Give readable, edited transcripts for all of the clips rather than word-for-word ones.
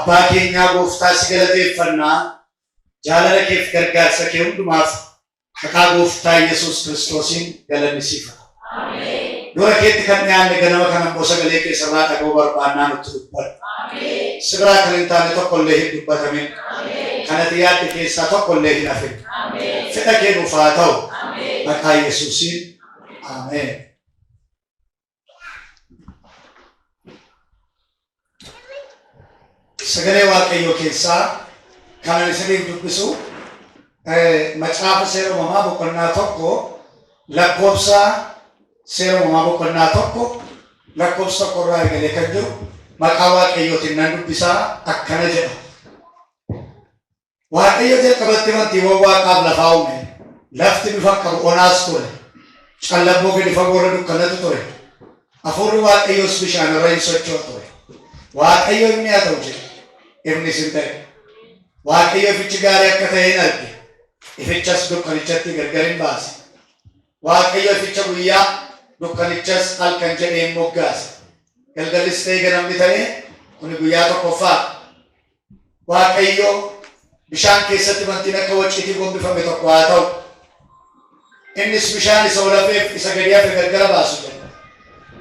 abbaa keenyaa gooftaa si galateeffannaa jaalala keef gargaarsa kee hundumaaf maqaa gooftaa Yesuus Kiristoosiin galanni siif haa ta'u. Ameen. Dura keetti kan dhiyaanne ganama kana immoo sagalee keessarraa dhaga'uu barbaannaa nutti dubbadhu. Ameen. Sibiraa kan hin taane tokkollee hin dubbatamin. Ameen. Kanatti yaadde keessaa tokkollee hin hafin. Ameen. Fedha kee nuuf haa ta'u. Ameen. Maqaa Yesuusiin. Ameen. Sagalee Waaqayyoo keessaa kan isiniif dubbisu macaafa seera uumamaa boqonnaa tokko lakkoofsa seera uumamaa boqonnaa tokko lakkoofsa tokkorraa eegalee kan jiru maqaa Waaqayyootiin nan dubbisaa akkana jedha. Waaqayyo jalqabatti amantiiwwan Waaqaaf lafaa uume. Lafti bifa qabu onaas ture. Callaboo gadi fagoorra dukkanatu ture. Hafuurri Waaqayyoos bishaan irra hin socho'u ture. Waaqayyo inni haa ta'u jedhe. Ifnis hin ta'e. Waaqayyo ifichi gaarii akka ta'e hin arge. Ifichas dukkanichatti gargar hin baase. Waaqayyo ificha guyyaa dukkanichas halkan jedhee hin moggaase. Galgalis ta'e ganamni ta'e kuni guyyaa tokkoffaa. Waaqayyo bishaan keessatti wantiin akka waciitii gombifame tokko haa ta'u. Innis bishaan isa olafeef isa gadi hafe gargara baasu jedha.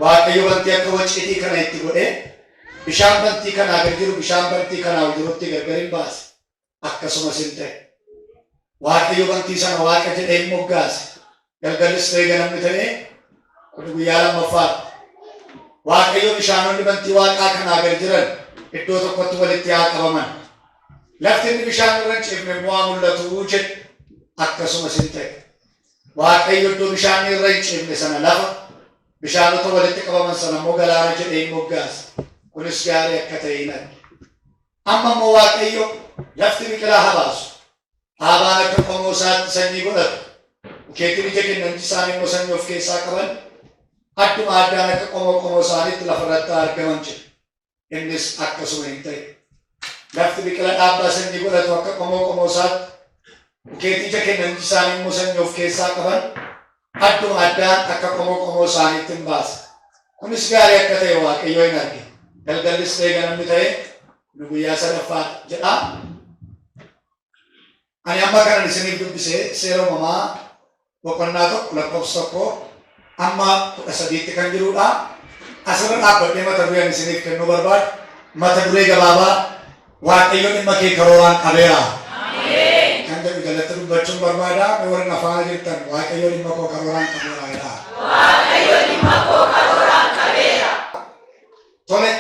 Waaqayyo wantii akka waciitii kana itti godhee bishaan bantii kanaa gad jiru bishaan bantii kanaa jirutti gargar hin baase. Akkasumas hin ta'e. Waaqayyo bantii sana Waaqa jedhee hin moggaase. Galgalis ta'e ganamni ta'e kun guyyaa lammaffaadha. Waaqayyo bishaanonni bantii Waaqaa kanaa gad jiran iddoo tokkotti walitti haa qabaman. Lafti inni bishaan irra hin ciifne immoo haa mul'atu jedhe. Akkasumas hin ta'e. Waaqayyo iddoo bishaan irra hin ciifne sana lafa bishaanota walitti qabaman sana immoo galaana jedhee hin moggaase. Kunis gaarii akka ta'e hin arge. Amma immoo Waaqayyo lafti biqilaa haa baasu. Haabaan akka qomoo isaatti sanyii godhatu. Mukeetiin ija kennanti isaanii immoo sanyii of keessaa qaban. Adduma addaan akka qomoo isaaniitti lafarratti argaman jedhe. Innis akkasuma hin ta'e. Lafti biqilaa dhaabbaa sanyii godhatu akka qomoo isaatti. Mukeetiin ija kennanti isaanii immoo sanyii of keessaa qaban. Adduma addaan akka qomoo isaaniitti hin baase. Kunis gaarii akka ta'e Waaqayyo hin arge. Galgalis ta'e ganamni ta'e nu guyyaa sadaffaadha jedha. Ani amma kanan isiniif dubbise seera uumamaa boqonnaa tokko lakkoofsa tokko amma 13tti kan jirudha. Asirra dhaabbadhee mata dureen isiniif kennuu barbaadu. Mata duree gabaabaa Waaqayyo dhimma kee karooraan qabeera. Kan jedhu jalatti dubbachuun barbaada. Warri afaan jirtan Waaqayyo dhimma koo karooraan qabeera jedha. Waaqayyo dhimma koo karooraan qabeera. Tole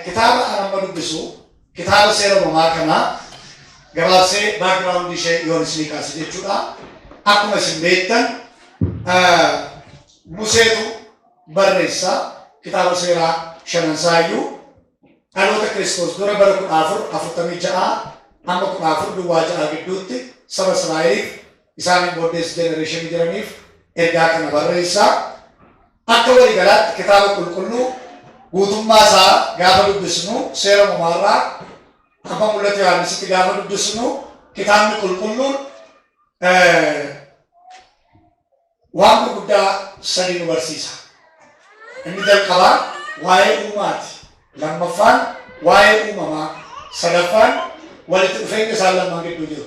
kitaaba amma dubbisu kitaaba seera uumamaa kana gabaabsee background ishee yoon isinii kaase jechuudha. Akkuma isin beektan Museetu barreessa kitaaba seeraa shanansaayyuu dhaloota Kiristoos dura bara 1446 amma 14duwwaa gidduutti saba Israa'eliif isaaniin booddees jenereeshinii jiraniif ergaa kana barreessa. Akka waliigalaatti kitaaba qulqulluu guutummaa isaa gaafa dubbisnu seera uumamarraa amma mul'ata Yohaannisitti gaafa dubbisnu kitaabni qulqulluun waan gurguddaa sadii nu barsiisa. Inni jalqabaa waa'ee uumaati. Lammaffaan waa'ee uumamaa. Sadaffaan walitti dhufeenya isaan lamaan gidduu jiru.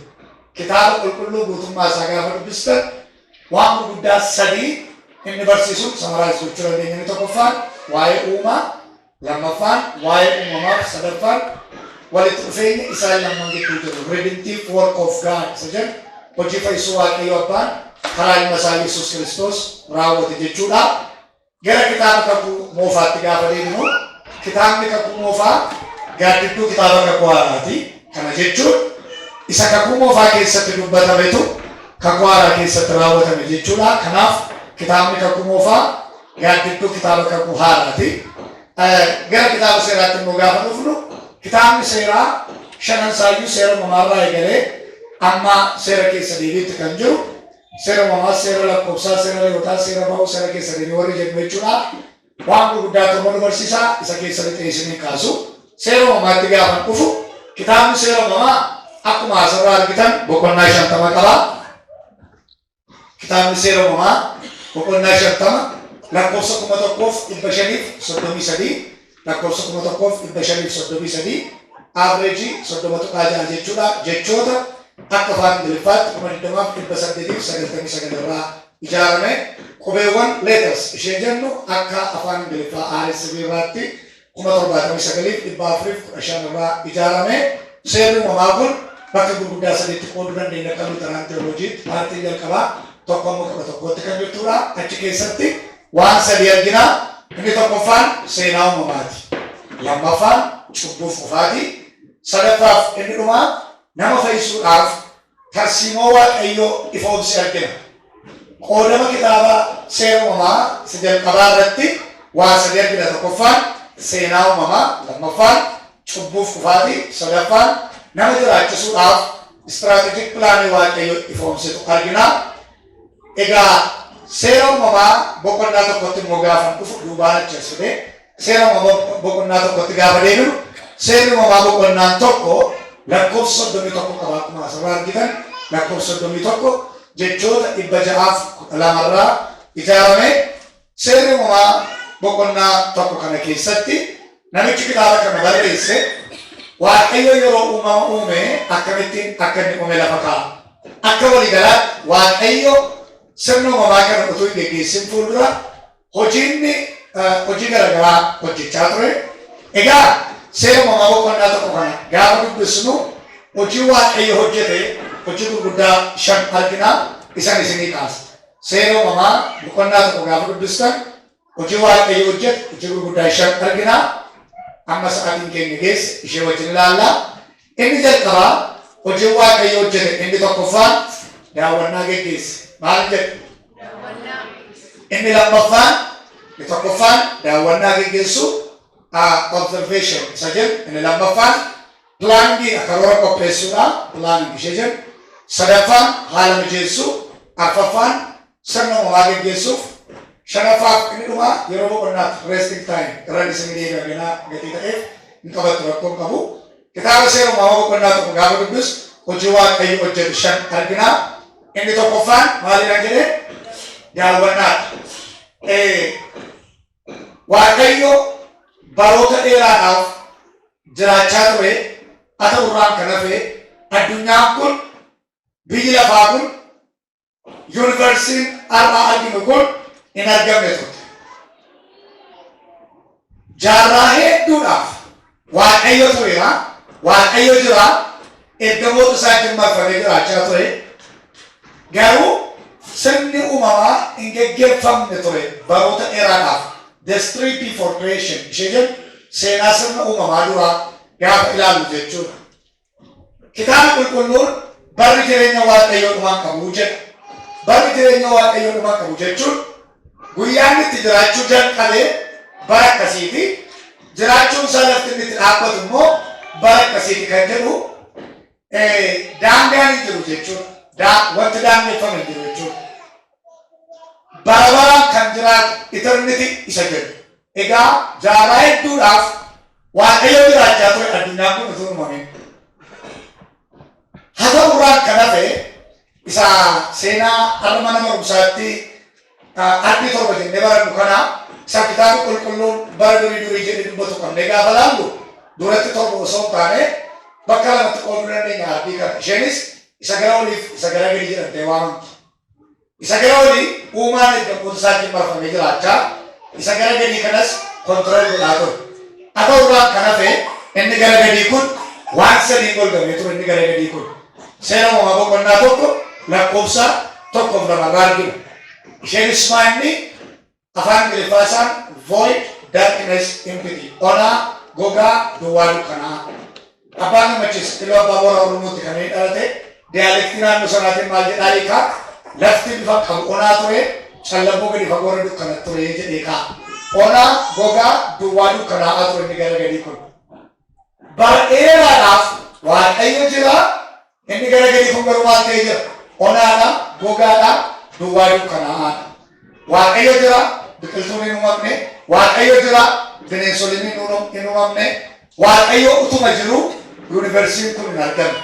Kitaaba qulqulluu guutummaa isaa gaafa dubbistan waan gurguddaa sadii inni barsiisu samaraayis gochuu dandeenya. Inni tokkoffaan waa'ee uumaa, lammaffaan waa'ee uumamaa, sadaffaan walitti dhufeenya isaan lamaan gidduu jiru. Redemptive work of God isa jedhu hojii fayyisuu Waaqayyo Abbaan karaa ilma isaa Yesuus Kiristoos raawwate jechuudha. Gara kitaaba kakuu moofaatti gaafa deemnu kitaabni kakuu moofaa gaaddidduu kitaaba kakuu haaraati. Kana jechuun isa kakuu moofaa keessatti dubbatametu kakuu haaraa keessatti raawwatame jechuudha. Kanaaf kitaabni kakuu moofaa gaaddidduu kitaaba kakuu haaraati. Gara kitaaba seeraatti immoo gaafa dhufnu kitaabni seeraa shanansaayyuu seera uumamaarraa eegalee amma seera keessa deebiitti kan jiru. Seera uumamaa, seera lakkoofsaa, seera leewwotaa, seera ba'uu, seera keessa deebii warri jedhu jechuudha. Waan gurguddaa tokko nu barsiisa isa keessa lixee isinii kaasu. Seera uumamaatti gaafa dhufu kitaabni seera uumamaa akkuma asirraa argitan boqonnaa 50 qaba. Kitaabni seera uumamaa boqonnaa 50 lakkoofsa 1533 lakkoofsa 1533 average sodomatu kaajaa jechoota akka afaan Ingiliffaatti 20,899 ijaarame qubeewwan letters ishee jennu akka afaan Ingiliffaa RSV irratti 79,415 ijaarame seerri uumamaa kun bakka gurguddaa sadiitti qooduu dandeenya kan Luuteraan Teoloojii paartii jalqabaa tokkommoo kudha tokkotti kan jirtudha. Achi keessatti waan sadii argina. Inni tokkoffaan seenaa uumamaati. Lammaffaan cubbuuf qofaati. Sadaffaaf inni dhumaa nama fayyisuudhaaf tarsiimoo Waaqayyoo ifoomsi argina. Qoodama kitaaba seera uumamaa isa jalqabaa irratti waan sadii argina. Tokkoffaan seenaa uumamaa, lammaffaan cubbuuf qofaati, sadaffaan nama jiraachisuudhaaf istiraatejik pilaanii Waaqayyoo ifoomsitu argina. Egaa seera uumamaa boqonnaa tokkotti immoo gaafa dhufu duubaan acheessite seera uumamaa boqonnaa tokkotti gaafa deebi'u seerri uumamaa boqonnaan tokko lakkoofsa 31 qaba. Akkuma asirraa argitan lakkoofsa 31 jechoota 612 irraa ijaarame. Seerri uumamaa boqonnaa tokko kana keessatti namichi kitaaba kana barreesse Waaqayyo yeroo uumama uume akkamittiin akka inni uume lafa kaa'a. Akka waliigalaatti Waaqayyo sirna uumamaa kana utuu hin geggeessin fuuldura hojii garaagaraa hojjechaa ture. Egaa seera uumamaa boqonnaa tokko kana gaafa dubbisnu hojii Waaqayyo hojjete hojii gurguddaa 5 argina. Isaan isinii kaasa. Seera uumamaa boqonnaa tokko gaafa dubbistan hojii Waaqayyo hojjete hojii gurguddaa 5 argina. Amma sa'aatiin keenya geesse ishee wajjin ilaallaa. Inni jalqabaa hojii Waaqayyo hojjete inni tokkoffaan daawwannaa geggeesse. Maal jedhu? Inni lammaffaan inni tokkoffaan daawwannaa geggeessu observation isa jedhu. Inni lammaffaan pilaangii karoora qopheessuudha. Pilaangii ishee jedhu. Sadaffaan haala mijeessu. Arfaffaan sirna uumamaa geggeessuuf. Shanaffaaf inni dhumaa yeroo boqonnaatti resting time irra isinii deebi'aminaa gatii ta'eef hin qabattu rakkoon qabu. Kitaaba seera uumamaa boqonnaa tokko gaafa dubbisu hojii Waaqayyo hojjetu 5 argina. Inni tokkoffaan maalidha jedhee daawwannaadha. Waaqayyo baroota dheeraadhaaf jiraachaa ture. Haa ta'u irraan kan hafe addunyaan kun biyyi lafaa kun yuunivarsiin har'aa arginu kun hin argamne ture. Jaarraa hedduudhaaf Waaqayyo tureera. Waaqayyo jira. Ergamoota isaatiin marfamee jiraachaa ture. Garuu sirni uumamaa hin geggeeffamne ture baroota dheeraadhaaf. The street before creation ishee jedhu seenaa sirna uumamaa duraa gaafa ilaallu jechuudha. Kitaaba qulqulluun barri jireenya Waaqayyoo dhumaan qabu jedha. Barri jireenya Waaqayyoo dhumaan qabu jechuun guyyaan itti jiraachuu jalqabee bara akkasiiti. Jiraachuun isaa lafti inni itti dhaabbatu immoo bara akkasiiti kan jedhu daangaan hin jiru jechuudha. Wanti daangeffame hin jiru jechuudha. Bara baraan kan jiraatu eternity isa jedhu. Egaa jaarraa hedduudhaaf Waaqayyo jiraachaa ture addunyaan kun utuu uumamin. Haa ta'u irraan kan hafe isa seenaa har'a mana barumsaatti arbii 7 jennee barannu kana isa kitaaba qulqulluun bara durii jedhee dubbatu qabnee gaafa laallu duratti 7 osoo hin taane bakka lamatti qooduu dandeenya arbii kana. Isheenis isa gara oliif isa gara gadi jedhamtee waamamtu. Isa gara olii uumaan ergamoota isaatiin marfamee jiraachaa. Isa gara gadii kanas kontirool godhaa ture. Haa ta'u irraan kan hafe inni gara gadii kun waan sadiin golgamee ture. Inni gara gadii kun seera uumamaa boqonnaa tokko lakkoofsa 1 argina. Isheenis maanni afaan Ingiliffaa isaan void darkness empty onaa gogaa duwwaa dukkanaa. Abbaan gammachiis iluu abbaa boora Oromootti kan inni dhalate diyaaleektii naannoo sanaatiin maal jedhaa hiikaa lafti bifa qabu onaa ture callaboo gadi fagoo irra dukkanatti ture jedhee kaa. Onaa gogaa duwwaa dukkanaa ture inni gara gadii kun. Bara dheeraadhaaf Waaqayyo jira. Inni gara gadii kun garuu maal ta'ee jira? Onaadha, gogaadha, duwwaa dukkanaa. Waaqayyo jira. Biqiltuun hin uumamne. Waaqayyo jira. Bineensoliin hin uumamne. Waaqayyo utuma jiru yuunivarsiitiin kun hin argamne.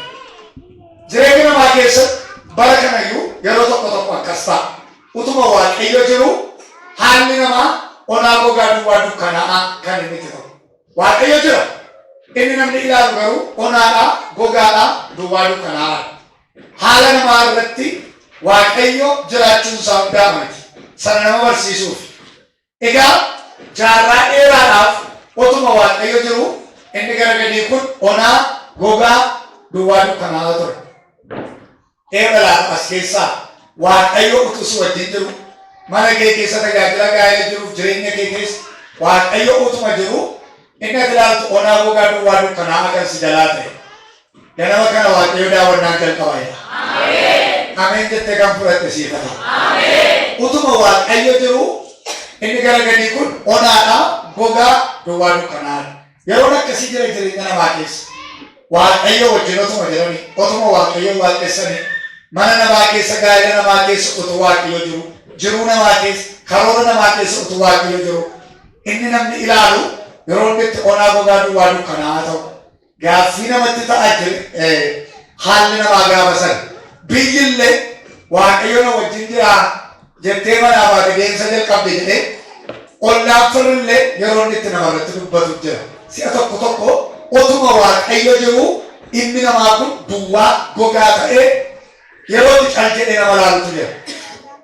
Jireenya namaa keessatti bara kanayyuu yeroo tokko akkas ta'a. Utuma Waaqayyo jiru haalli namaa onaa gogaa duwwaa dukkanaa kan inni ta'u. Waaqayyo jira. inni namni ilaalu garuu onaadha, gogaadha, duwwaa dukkanaadha. Haala namaa irratti Waaqayyo jiraachuun isaa hundaa miti. Sana nama barsiisuuf. Egaa jaarraa dheeraadhaaf otuma Waaqayyo jiru inni gara gadii kun onaa, gogaa, duwwaa dukkanaadha ture. Eebalaa as keessaa Waaqayyo utuu wajjin jiru mana kee keessa tajaajila gaa'ela jiruuf jireenya kee keessa Waaqayyo utuma jiru inni ati ilaaltu onaa, gogaa, duwwaa dukkanaa akka si jalaa ta'e. Ganama kana Waaqayyo daawwannaan jalqabaadha. Ameen jettee kan fudhatte siifata. Utuma Waaqayyo jiru inni gara gadii kun onaadha, gogaa, duwwaa dukkanaadha. Yeroo akkasii jira jireenya namaa keessa Waaqayyo wajjin otuma jirani, otuma Waaqayyo waaqessani mana namaa keessa, gaa'ela namaa keessa utuu Waaqayyo jiru, jiruu namaa keessa, karoora namaa keessa utuu Waaqayyo jiru, inni namni ilaalu yeroo inni itti onaa, gogaa, duwwaa dukkanaa ta'u gaaffii namatti ta'aa jire. Haalli namaa gaafa sana biyyillee Waaqayyo na wajjin jira jettee manaa baate deemsa jalqabde jedhee ollaan firrillee yeroo inni itti namarratti dubbatu jira. Si'a tokko tokko otuma Waaqayyo jiru inni namaa kun duwwaa, gogaa ta'ee yeroo itti cal jedhee nama laalutu jira.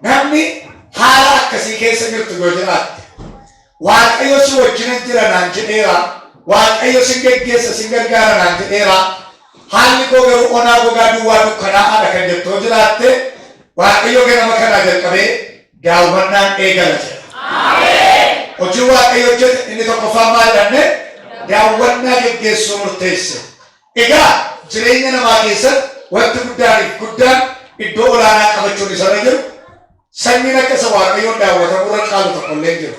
Namni haala akkasii keessa jirtu yoo jiraatte Waaqayyo si wajjin jira naan jedheera, Waaqayyo sin geggeessa, sin gargaara naan jedheera. Haalli koo garuu onaa, gogaa, duwwaa dukkanaadha kan jettoo jiraatte Waaqayyo ganama kanaa jalqabee daawwannaan eegala jedha. Hojii Waaqayyo hojjete inni tokkoffaan maal jedhamne daawwannaa geggeessuu murteesse. Egaa jireenya namaa keessatti wanti guddaan iddoo olaanaa qabachuun isarra jiru sanyiin akka isa Waaqayyoon daawwatamu irra caalu tokko illee jiru.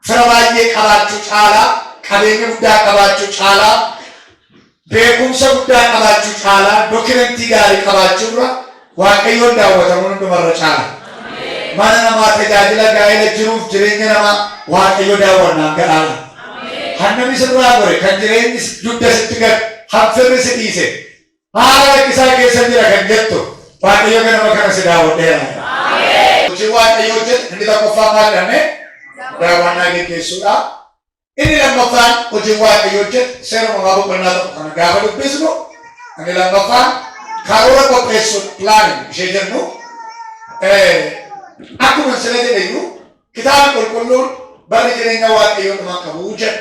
Fira baay'ee qabaachuu caalaa, qabeenya guddaa qabaachuu caalaa, beekumsa guddaa qabaachuu caalaa, dookimentii gaarii qabaachuu irra Waaqayyoon daawwatamuun hundumarra caala. Mana namaa tajaajila gaa'ela jiruuf jireenya namaa Waaqayyo daawwannaan gadhaala. Hannami sirraa gore kan jireenyi dugda sitti gad hanfirri si dhiise haala rakkisaa keessa jira kan jettu Waaqayyo ganama kana si daawwadheera. Hojii Waaqayyo hojjete inni tokkoffaa maal jedhame daawwannaa geggeessuudha. Inni lammaffaan hojii Waaqayyo hojjete seera uumamaa boqonnaa tokko kana gaafa dubbisnu inni lammaffaan karoora qopheessuun pilaanin ishee jennu akkuma sila jedhayyuu kitaaba qulqulluun barri jireenya Waaqayyoo dhumaa qabu jedha.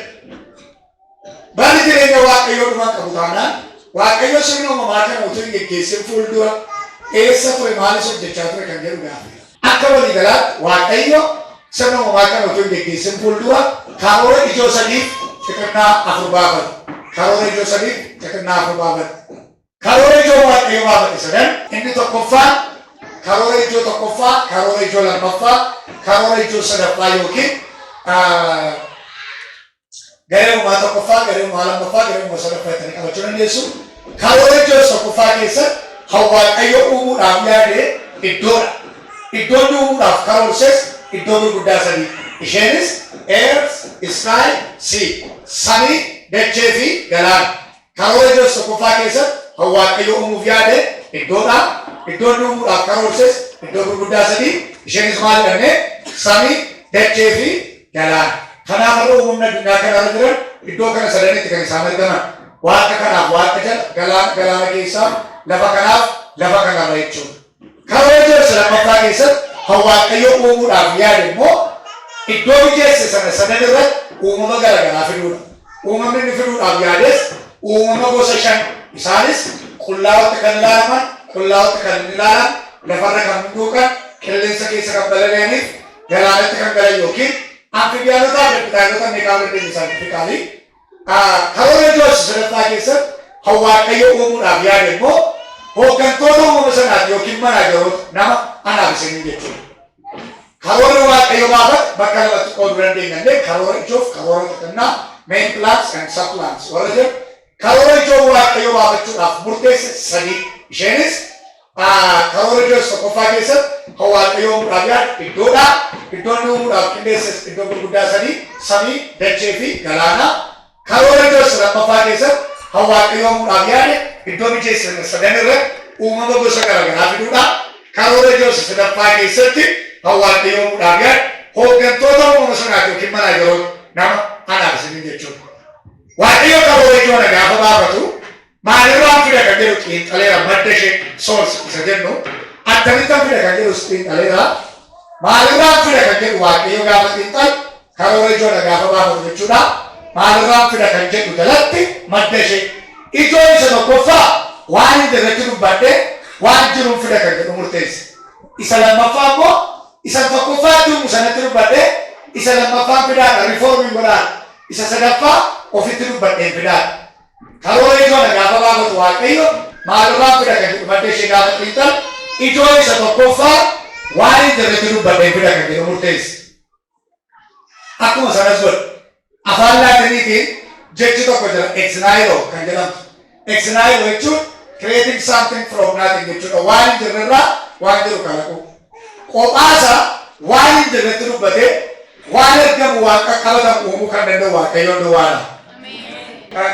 Barri jireenya Waaqayyoo dhumaa qabu taanaan Waaqayyo sirna uumamaa kana utuu hin geggeessin fuuldura eessa ture, maalis hojjechaa ture kan jedhu gaafa. Akka waliigalaatti Waaqayyo sirna uumamaa kana utuu hin geggeessin fuuldura karoora ijoo sadiif xixinnaa afur baafata. Karoora ijoo sadiif xixinnaa afur baafata. Karoora ijoo Waaqayyo baafate sadan inni tokkoffaan karoora ijoo tokkoffaa, karoora ijoo lammaffaa, karoora ijoo sadaffaa yookiin garee uumaa tokkoffaa, garee uumaa lammaffaa, garee uumaa sadaffaa itti qabachuu dandeessu. Karoora ijoo tokkoffaa keessatti Waaqayyo uumuudhaaf yaade iddoodha. Iddoon uumuudhaaf karoorses iddoo gurguddaa sadii. Isheenis earth, sky, sea. Samii, dachee fi galaana. Karoora ijoo tokkoffaa keessatti Waaqayyo uumuuf yaade iddoodha. Iddoon uumuudhaaf karoorses iddoo gurguddaa sadii. Isheenis maal jedhamne samii, dachee fi galaana. Kanaaf har'a uumamni addunyaa kanarra jiran iddoo kana sadanitti kan isaan argaman. Waaqa kanaaf waaqa jala, galaana keessaa, lafa kanaaf lafa kanarra jechuudha. Karoora ijoo lammaffaa keessatti Waaqayyo uumuudhaaf yaade immoo iddoo mijeesse sana sadan irratti uumama garaagaraa fiduudha. Uumamni inni fiduudhaaf yaades uumama gosa shan. Isaanis qullaa'otti kan ilaalaman, qullaa'otti kan hin ilaalan, lafarra kan hunduuqan, qilleensa keessa kan balali'aniif, galaanatti kan galan yookiin amfibiyaanotaa fi reptaayilota meeqaawwan saayintifikaali. Karoora ijoo sadaffaa keessatti Waaqayyo uumuudhaaf yaade immoo hooggantoota uumama sanaati yookiin manaajaroota nama anaaf isinii jechuudha. Karoora Waaqayyo baafate bakka lamatti qooduu dandeenya illee karoora ijoof karoora xixinnaa, main plans and sub plans warra jedhu karoora ijoo Waaqayyo baafachuudhaaf murteesse sadii. Isheenis karoora ijoo tokkoffaa keessatti Waaqayyo uumuudhaaf yaade iddoodha. Iddoon uumuudhaaf qindeesses iddoo gurguddaa sadii samii, dachee fi galaana. Karoora ijoo lammaffaa keessatti Waaqayyo uumuudhaaf yaade iddoo mijeesse sadan irratti uumama gosa garaagaraa fiduudha. Karoora ijoo sadaffaa keessatti Waaqayyo uumuudhaaf yaade hooggantoota uumama sanaati yookiin manaajaroota nama anaaf isinii jechuudha. Waaqayyo karoora ijoo gaafa baafatu maalirraa fida kan jedhu xiinxaleera madda ishee source isa jennu akkamittan fida kan jedhu xiinxaleera maalirraa fida kan jedhu waaqayyo gaafa xiinxal karoora ijoodha gaafa baafatu jechuudha maalirraa fida kan jedhu jalatti madda ishee ijoo isa tokkoffaa waan hin irratti dubbadhe waan jiruun fida kan jedhu murteesse isa lammaffaa immoo isa tokkoffaa jiru sanatti dubbadhe isa lammaffaan fidaadha rifoormiin godhaadha isa sadaffaa ofitti dubbadheen fidaadha karoora ijoodha gaafa baafatu waaqayyo maalirraa fida kan jedhu madda ishee gaafa xiinxal ijoo isa tokkoffaa waan hin irratti dubbadheen fida kan jedhu murteesse akkuma sanas godhu afaan laatiniitiin jechi tokko jira ex-nihilo kan jedhamtu ex-nihilo jechuun creating something from nothing jechuudha waan hin jirrerraa waan jiru kalaqu qophaasa waan hin jirretti dubbate waan ergamu waan qaqqabatamu uumuu kan danda'u waaqayyoon duwwaadha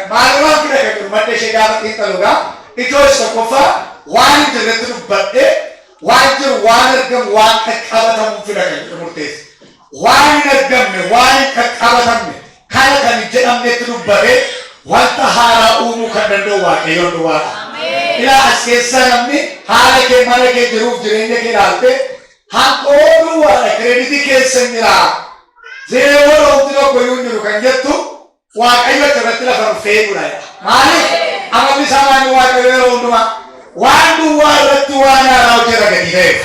maalirraa fida kan jiru madda ishee gaafa xiinxaluudha ijoo isa tokkoffaa waan hin jirretti dubbadhe waan jiru waan ergamu waan qaqqabatamu fida kan jedhu murteesse waan hin argamne waan hin qaqqabatamne kana kan hin jedhamnetti dubbate wanta haaraa uumuu kan danda'u waaqayyoon duwwaadha ilaa as keessa namni haala kee mana kee jiruuf jireenya kee ilaalte hanqoo duwwaadha kireeditii keessa hin jira zeewwan homti tokko iyyuu hin jiru kan jettu waaqayyo irratti lafa fe'uudha maaliif amalli isaa maali waaqayyo yeroo hundumaa waan duwwaa irratti waan haaraa hojjeta gadi ta'eef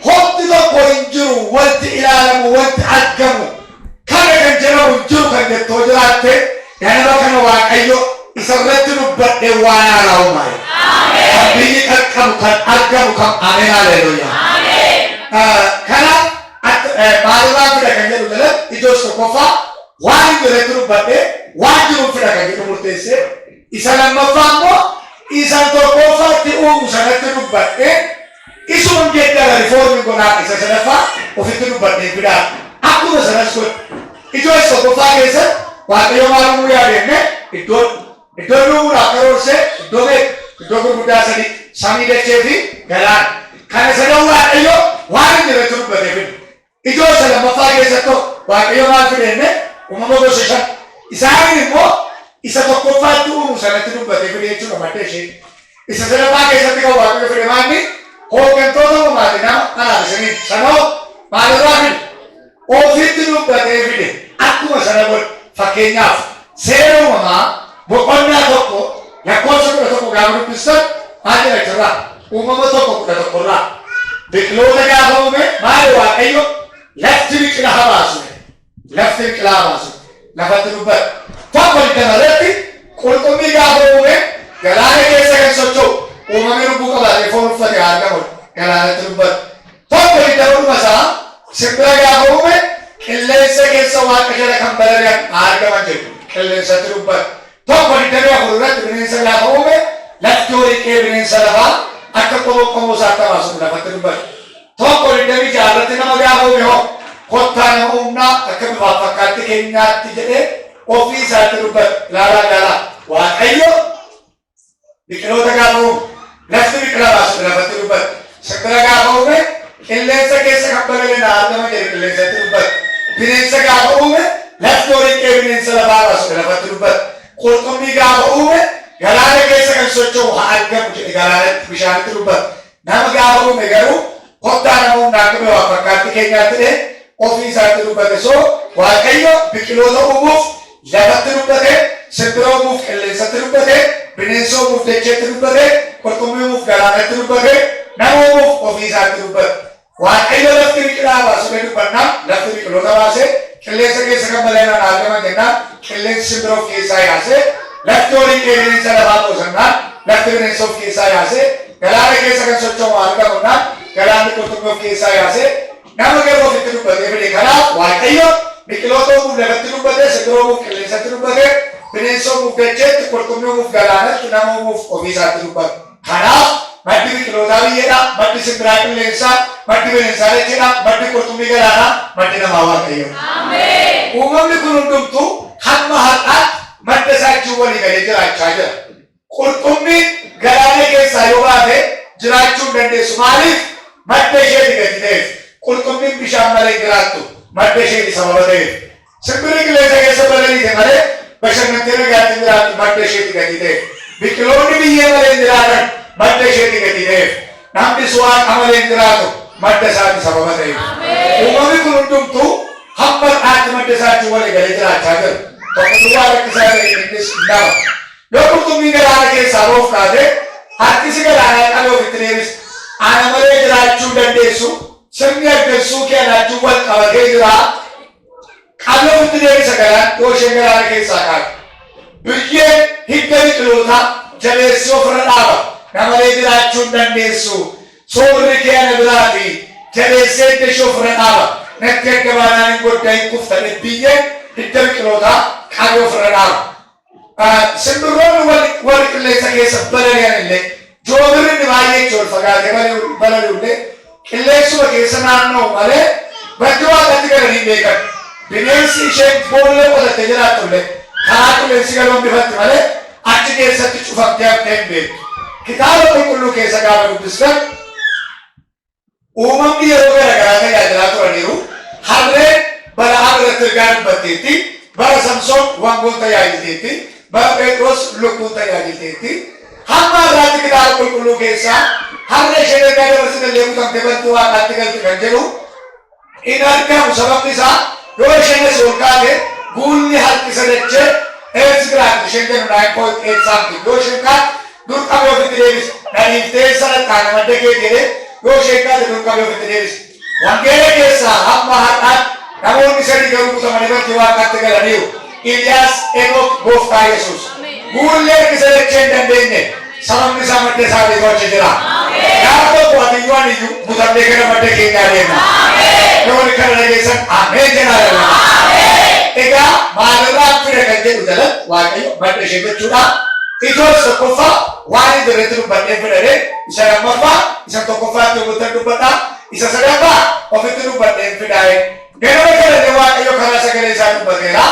homti tokko hin jiru wanti ilaalamu wanti argamu kana kan jedhamu hin jiru kan jettoo jiraatte ganama kana waaqayyo isarratti dubbadhe waan haaraa uumaye kan biyyi qaqqabu kan argamu kan ameen haleluuyaa kanaaf maalirraa fida kan jedhu jalatti ijoo isa tokkoffaa waan hin jirretti dubbadhe waan jiruun fida kan jedhu murteesse isa lammaffaa immoo isa tokkoffaatti uumu sanatti dubbadhe isuma geeddara rifoormii godhaa isa sadaffaa ofitti dubbadheen fidaa akkuma sanas godhe ijoo isa tokkoffaa keessatti waaqayyo maal uumuu yaadenne iddoo uumuudhaaf karoorsee iddoo gurguddaa sadii samii dachee fi galaana kana sadan waaqayyo waan hin jirretti dubbatee fidu ijoo isa lammaffaa keessatto waaqayyo maal fidenne uumama gosa shan isaanin immoo isa tokkoffaatti uumu sanatti dubbatee fide jechuudha madda ishee isa sadaffaa keessatti kan waaqayyo fide maanni hooggantoota uumaati nama kanaaf isiniin sanoo maalirraa fide ofitti dubbatee fide akkuma sana godhe fakkeenyaaf seera uumamaa boqonnaa tokko lakkoofsa 11 gaafa dubbistan maal jedha jirraa uumama tokko 11 irraa biqiloota gaafa uume maali waaqayyo lafti biqila habaasu lafatti dubbate tokko dabalatti qurxummii gaafa uume galaana keessa kan socho'u uumamni lubbuu qabaatee foon uffate argamu galaanatti dubbate tokko dabaluma isaa simbira gaafa uume qilleensa keessa waaqa jala kan balali'an argaman jedhu qilleensatti dubbate tokko dabalii afurratti bineensa gaafa uume lafti horiiqee bineensa lafaa akka qomoo isaatti habaasu lafatti dubbate tokko dabalii jaarratti nama gaafa uume hoo kottaa nama humnaa akka bifaaf fakkaatti keenyaatti jedhee ofii isaatti dubbate ilaalaa waaqayyo biqiloota gaafa uume lafti biqila baasu lafatti dubbate simbira gaafa uume qilleensa keessa kan balali'an argama jedhe qilleensatti dubbate bineensa gaafa uume lafti horiiqee bineensa lafaa baasu lafatti dubbate qurxummii gaafa uume galaana keessa kan socho'u haa argamu jedhe galaanatti bishaanitti dubbate nama gaafa uume garuu kottaa nama humnaa akka bifaaf fakkaatti keenyaatti jedhee ofii isaatti dubbate soo waaqayyo biqiloota uumuuf lafatti dubbate simbira uumuuf qilleensatti dubbate bineensa uumuuf dacheetti dubbate qurxummii uumuuf galaanatti dubbate nama uumuuf ofii isaatti dubbate waaqayyo lafti biqilaa baasuu dubbannaan lafti biqiloota baase qilleensa keessa kan balali'an argaman jennaan qilleensi simbira of keessaa yaase lafti horiiqee bineensa lafaa qoosannaan lafti bineensa of keessaa yaase galaana keessa kan socho'u argamannaan galaanni qurxummii of keessaa yaase nama garuu ofitti dubbatee fide kanaaf waaqayyo biqiloota uumuuf lafatti dubbate simbira uumuuf qilleensatti dubbate bineensa uumuuf dacheetti qurxummii uumuuf galaanatti nama uumuuf ofii isaatti dubbate kanaaf maddi biqilootaa biyyeedha maddi simbiraa qilleensaa maddi bineensaa dacheedha maddi qurxummii galaanaa maddi namaa waaqayyo uumamni kun hundumtuu hamma har'aatti madda isaachuu walii galee jiraachaa jira qurxummiin galaana keessaa yoo baate jiraachuu hin dandeessu maaliif madda isheeti gadi ta'eef qurxummiin bishaan malee jiraattu madda isheeti sababa ta'eef simbirri qilleensa keessa balaliite malee bashannantee nagaatti jiraatu madda isheetti gadi ta'e. Biqiloonni biyyee malee jiraatan madda isheetti gadi ta'eef. Namni Waaqa malee jiraatu madda isaatti sababa ta'eef. Uumamni kun hundumtuu hamma dhaatti madda isaatti walii galee jiraachaa jiru. Tokkotu waa rakkisaa ta'e innis nama. Yoo qurxummii galaana keessaa boof kaate harkisi galaanaa qabee ofitti deebis. Ana malee jiraachuu dandeessu sirni argamsuu kee alaachuu wal qabatee jira. Qabee ofitti deebisa galaan yoo isheen galaana keessaa kaate. Biyyeen hidda biqilootaa jabeessii ofirra dhaaba. Nama malee jiraachuu dandeessu. Soorri kee ana biraati. Jabeessee hidda ishee ofirra dhaaba. Natti akka baanaan hin goddaa hin kuftane biyyeen hidda biqilootaa qabee ofirra dhaaba. Simbirroonni warri qilleensa keessa balali'an illee joobirri baay'ee itti ol fagaatee balali'u illee qilleensuma keessa naanna'u malee bakki waaqatti galanii beekan. Bineensi isheen boolla qotattee jiraattu illee karaa qilleensi galoon bifatti malee achi keessatti cufamtee haftee hin beektu. Kitaaba qulqulluu keessa gaafa dubbistan uumamni yeroo garaagaraa tajaajilaa turaniiru. Harreen bara Abrahaam ergaa dubbatteetti, bara Samsoon waangoon tajaajilteetti, bara Phexros lukkuun tajaajilteetti. Hamma irraatti kitaaba qulqulluu keessaa harree isheen ergaa dabarsite illee kutamtee bantuu waaqaatti galte kan jedhu hin argamu. Sababni isaa yoo isheen asii ol kaate guulli harkisa dachee eebsi giraatti isheen jennu 9.8 saamti. Yoo isheen kaate dur qabee ofitti deebisi. Dhaliiftee sadarkaa madda kee jedhee yoo isheen kaate dur qabee ofitti deebisi. Wangeela keessaa hamma har'aatti namoonni sadii garuu kutamanii bantuu waaqaatti galaniiru. Iliyaas, Enook, Gooftaa Yesuus. Guulli harkisa dachee hin dandeenye. Sababni isaa madda isaa beekwacha jira. Gaafa tokko atiyyuun iyyuu butamnee gara madda keenyaa deemna. Namoonni kana dhageessan ameen jenaa dhala. Egaa maalirraa fida kan jedhu jalatti Waaqayyo madda ishee jechuudha. Itoos tokkoffaa waan hin jirretti dubbannee fidhadhe. Isa lammaffaa isa tokkoffaatti hubatan dubbadha. Isa sadaffaa ofitti dubbannee fidhaa'e. Ganama kanallee Waaqayyo karaa sagalee isaa dubbateera.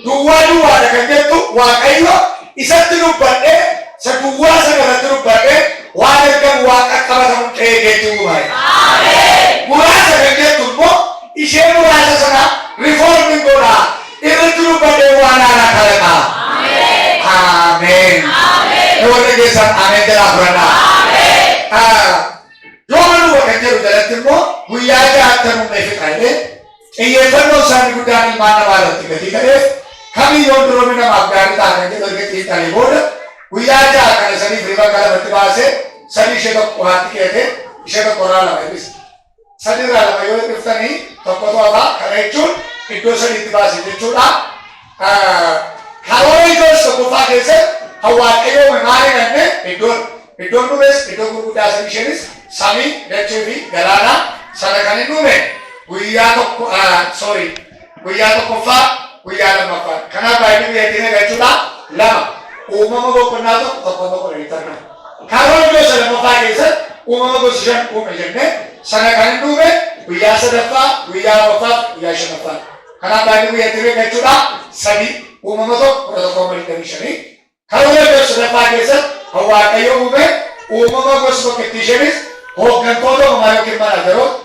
Duwwaadha kan jettu Waaqayyo isatti dubbadhee isa duwwaa sagalatti dubbadhee waan ergamu waaqa qabatamu ta'ee geetti uumaye. Muraasa kan jettu immoo ishee muraasa sana rifoormiin godhaa irratti dubbadhee waan haaraa kalaqaa. Ameen. Namoonni keessan ameen jalaa fudhadhaa. Yoo maluuba kan jedhu jalatti immoo guyyaa jaattan humnee fixalee xiyyeeffannoo isaanii guddaan ilmaan namaa irratti gatii ta'eef kamiyyoon duroomi namaaf gaarii ta'a kan jedhu erga xiixalee booda guyyaa ja'a kana sadiif riba galabatti baasee sadii ishee tokko haatti keete ishee tokko irraa lama eebbise. Sadii irraa lama yoo dhiftanii tokkotu hafaa kana jechuun iddoo sadiitti baase jechuudha. Karoora iddoo tokkoffaa keessatti Waaqayyoo maali ganne iddoon dhumes iddoo gurguddaa san isheenis samii dachee fi galaana sana kan hin dhume guyyaa tokkoffaa guyyaa lammaffaa. Kanaaf baay'inni biyyattiin jechuudha lama. Uumama boqonnaa tokko dhiitarna. Karoora iddoo lammaffaa keessatti uumama gosa 5 uume jennee sana kan hin dhume guyyaa sadaffaa, guyyaa arfaffaa, guyyaa shanaffaa. Kanaaf baay'inni biyyattiin jechuudha sadii uumama tokko 125. Karoora iddoo sadaffaa keessatti Waaqayyo uume uumama gosa tokkotti isheenis hooggantoota uumaa yookiin manaajaroota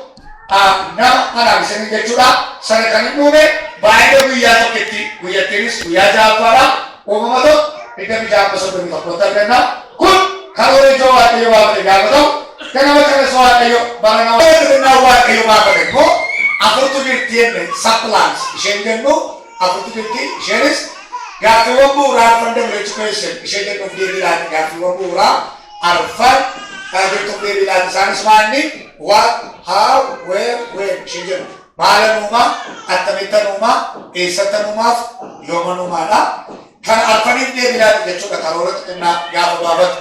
nama anaaf isin jechuudha sana kan hin dhume baay'ina guyyaa tokkotti guyyattiinis guyyaa ja'affaadha uumama tokko 26 arganna. Kun karoora ijoo Waaqayyo baafate gaafa ta'u ganama kanas Waaqayyo baranaa Waaqayyo baafate immoo afurtu jirti jenne sappilaans isheen jennu afurtu jirti isheenis gaaffiiwwan bu'uuraa fundamental question ishee jennuuf deebiidhaan gaaffiiwwan bu'uuraa arfan jirtuuf deebiidhaan isaanis maanni what, how, where, when ishee jennu maalan uumaa, attamittan uumaa, eessattan uumaaf yooman uumaadha. Kan arfaniif deebiidhaan jechuudha karoora xixinnaa gaafa baafatu.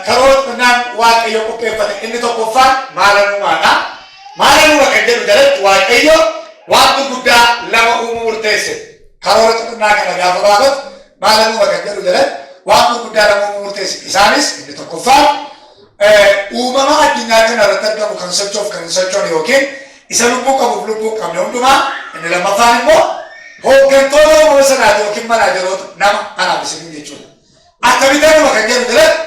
Karoora xixinnaan Waaqayyo qopheeffate inni tokkoffaan maalan uumaadha. Maalan uuma kan jedhu jalatti Waaqayyo waan gurguddaa lama uumuu murteesse. Karoora xixinnaa kana gaafa baafatu maalan uuma kan jedhu jalatti waan gurguddaa lama uumuu murteesse. Isaanis inni tokkoffaan uumama addunyaa kana irratti argamu kan sochoof kan hin sochoone yookiin isa lubbuu qabuuf lubbuu hin qabne hundumaa. Inni lammaffaan immoo hooggantoota uumama sanaati yookiin manaajaroota nama anaaf isin jechuudha. Akkamitti nama kan jedhu jalatti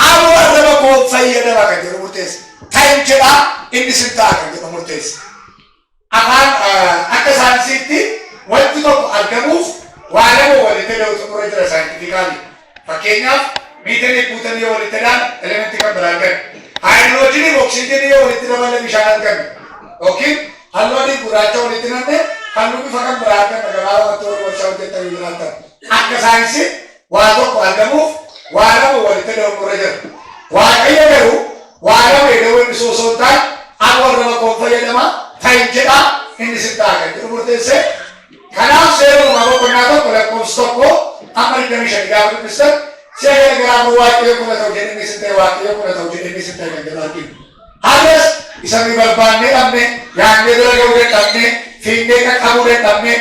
amma arraba koo fayyadama kan jedhu murteesse. Ta'in jedhaa inni sin ta'a kan jedhu murteesse. Afaan akka saayinsiitti wanti fakkeenyaaf miitanii guutanii walitti dhaan elementii kan biraa arganna. Haayidroojinii oksijiinii walitti dabalee bishaan arganna. Yookiin halluu adii gurraacha walitti namne halluu bifa kan biraa arganna gabaabaa ta'uu warshaa hojjetanii jiraatan. Akka saayinsii waa tokko argamuuf waa lama walitti dabaluurra jira. Waaqayyo garuu waa lama jedhee inni osoo hin taane akka warra makoon fayyadama ta'in jedhaa inni sitti kan jedhu murteessee kanaaf seera uumaa boqonnaa tokko lakkoofsa tokko amma 25 gaafa dubbistan seera garaama waaqayyo kuna ta'u jedhe inni sitti waaqayyo kuna ta'u jedhe inni sitti kan jedhu arginu. Hagas isa ni barbaannee dhabne yaadnee bira gahuu dadhabne fiinnee qaqqabuu dadhabne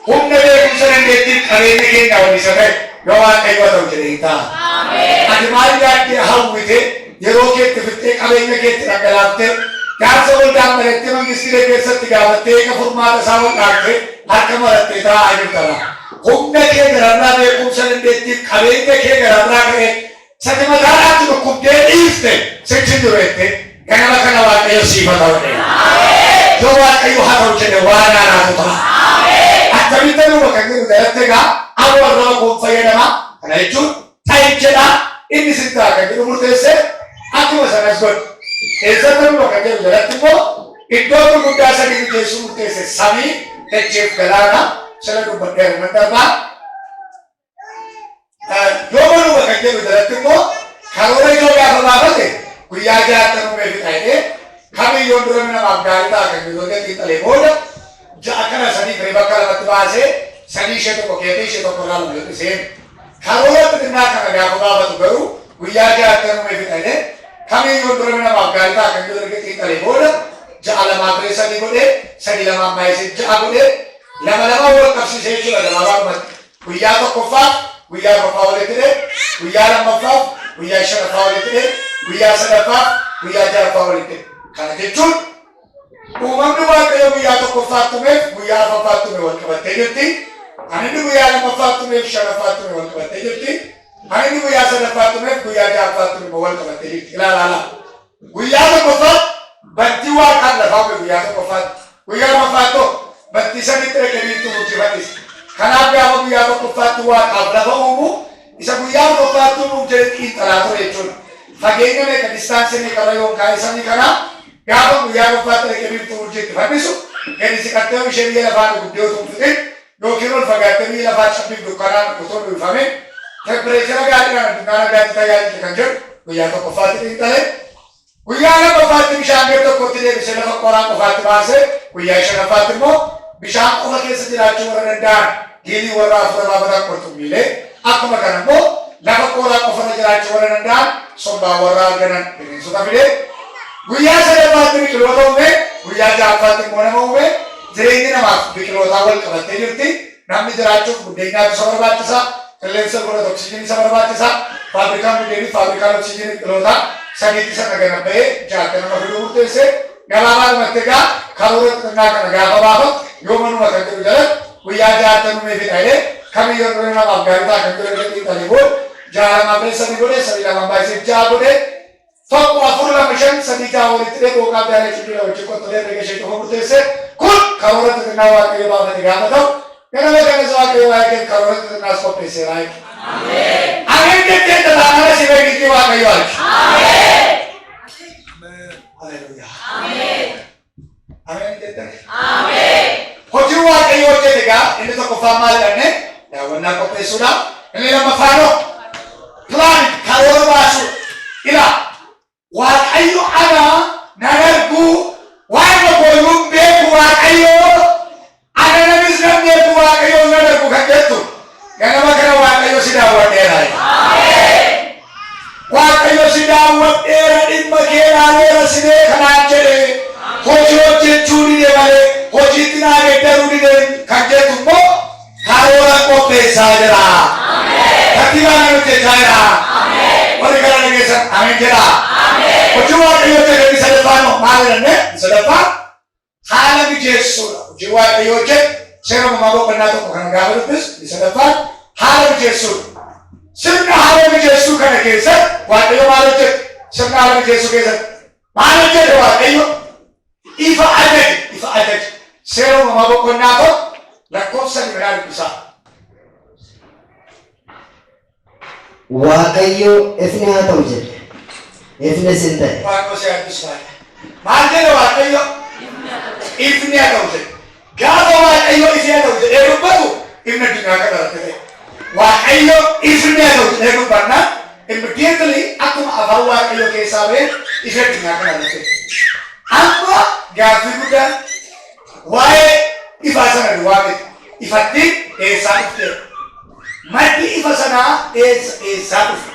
humna beekumsa dandeettii qabeenya keenya waliisa ta'e yoo waaqayyo ta'u jedhe hin ta'a. Ati maal yaaddee hawwite yeroo keetti fixxee qabeenya keetti dhangalaaftee gaarsa waldaan marattee mangistii keessatti gaafattee eega furmaata isaa wal'aante harka marattee taa'aa jirtala. Humna kee gararraa beekumsa dandeettiif qabeenya kee gararraa ka'ee sati mataadhaatti dhukkubdee dhiifte sichi dureette ganama kana waaqayyo siifa ta'uudha. Yoo waaqayyo haa ta'u jedhe waan haaraatu ta'a. Akkamitti nuuma kan jiru jalatti egaa amma warra makoon fayyadama kana jechuun ta'in jedha inni sitti haa kan jedhu murteessee akkuma sanas godhu. Eessatti nuuma kan jiru jalatti immoo iddoo gurguddaa sadii mijeessuu murteesse samii dacheef galaana sila dubbadheera nan darbaa. Yoo nuuma kan jiru jalatti immoo karoora ijoo gaafa baafate guyyaa jaartan uumee fixaa'ee kamiyyoon dura namaaf gaarii ta'a kan jiru xiinxalee booda ja'a kana sadii firii bakka lamatti baasee sadii ishee tokko keetii ishee tokko irraa lama hir'iseen karoora xixinnaa kana gaafa baafatu garuu guyyaa jaartan uumee fixaa'ee kamiyyoon dura namaaf gaarii ta'a kan jiru xiinxalee booda ja'a lamaa firee sadii godhee sadii lamaan baay'isee ja'a godhee lama wal qabsiisee jechuudha gabaabumatti guyyaa tokkoffaaf guyyaa arfaffaa walitti hidhee guyyaa lammaffaaf guyyaa shanaffaa walitti hidhee guyyaa sadaffaaf guyyaa ja'affaa walitti hidhee kana jechuun uumamni waaqayyo guyyaa tokkoffaatti tumeef guyyaa arfaffaatti tume wal qabattee jirti. Ani guyyaa lammaffaatti tumeef shanaffaatti tume wal qabattee jirti. Ani guyyaa sadaffaatti tumeef guyyaa ja'affaatti tume wal qabattee jirti. Ilaala guyyaa tokkoffaatti bantii waaqaan lafaa guyyaa tokkoffaatti guyyaa lammaffaatti bantii sadiitti reqebiitu murjifatis. Kanaaf gaafa guyyaa tokkoffaatti waaqaaf lafa uumu isa guyyaa tokkoffaatti uumuuf jedhe xiinxalaa ture jechuudha. Fageenya meeqa distaansii meeqa irra yoon kaa'e sabni kanaa gaafa guyyaa tokkoffaatti reqebiitu murjiitti fannisu gadi siqattee ishee biyya lafaa guddoo tuunfite yookiin ol fagaattee biyya lafaa cabbiif dukkanaan otoo dhuunfame tempireechara gaariidhaan addunyaa nagaatti tajaajilti kan jedhu guyyaa tokkoffaatti xiinxalee guyyaa lammaffaatti bishaan biyya tokkotti deebisee lafa qoraan qofaatti baasee guyyaa shanaffaatti immoo bishaan qofa keessa jiraachuu warra danda'an giilii warra afura baafatan qurxummiilee akkuma kana immoo lafa qoraan qofa jiraachuu warra danda'an sombaa warra arganan bineensota fidee guyyaa sadaffaatti biqiloota uume guyyaa ja'affaatti immoo nama uume jireenyi namaaf biqilootaa wal qabattee jirti. Namni jiraachuuf buddeenyaatu isa barbaachisaa qilleensa godhatu oksijiinii isa barbaachisaa faabrikaan buddeeniif faabrikaan oksijiinii biqilootaa sadiitti isa dhagana ba'ee jaarta nama fiduu murteesse gabaabumatti egaa karoora xixinnaa kana gaafa baafatu yoo manuma kan jedhu jalatti guyyaa jaarta numee fidhalee kamiyyoon dura namaaf gaarii ta'a kan jedhu xixinnaa booda jaalamaa ba'ee sadii godhee sadii lamaan baay'isee ja'a godhee tokko afur lama shan sadii ja'a walitti dhee booqaa biyyaanii cimdii wajjin qottolee erga ishee cufa murteesse kun karoora xixinnaa waaqayyo baafate gaafa ta'u ganama kanas waaqayyo waaqayyo karoora xixinnaas qopheesseera. Ameen jettee talaamana si beekitii waaqayyo alchi. Haleluuyaa. Ameen jettee. Hojii waaqayyo hojjete egaa inni tokkoffaa maal jedhamne daawwannaa qopheessuudhaaf inni lammaffaan pilaan karoora baasuu ila waaqayyo ana nan arguu waan tokkoyyuu beeku waaqayyo ana namis nan beeku waaqayyo nan argu kan jettu ganama kana waaqayyo si daawwadheera. Waaqayyo si daawwadheera dhimma kee laaleera sinee kanaan jedhe hojii hojjechuu dide malee hojiitti naa geddaruu dide kan jettu immoo karoora qopheessaa jira. Kattiibaa nama hojjechaa jira. Warri kana dhageessan ameen jedha. Hojii waaqayyo hojjete sadaffaan maal jedhamne sadaffaan haala mijeessuudha. Hojii waaqayyo hojjete seera uumamaa boqonnaa tokko kana gaafa dubbisu sadaffaan haala mijeessuudha. Sirna haala mijeessuu kana keessatti waaqayyo maal hojjete? Sirna haala mijeessuu keessatti maal hojjete waaqayyo? Ifa ajaje. Seera uumamaa boqonnaa tokko lakkoofsa 2 dubbisaa. waaqayyo ifni haa ta'u jedhe. Ifni sin ta'e. Waaqoo si addusfaadha. Maal jedhe waaqayyo? Ifni haa ta'u jedhe. Gaafa waaqayyo ifni haa ta'u jedhee dubbatu ifni addunyaa kana irratti ta'e. Waaqayyo ifni haa ta'u jedhee dubbannaan immediately akkuma afaan waaqayyo keessaa ba'e ifni addunyaa kana irratti ta'e. Amma gaaffii guddaan waa'ee ifaa sana duwwaa miti. Ifatti eessaa dhufte? Maddi ifa sanaa eessaa dhufe?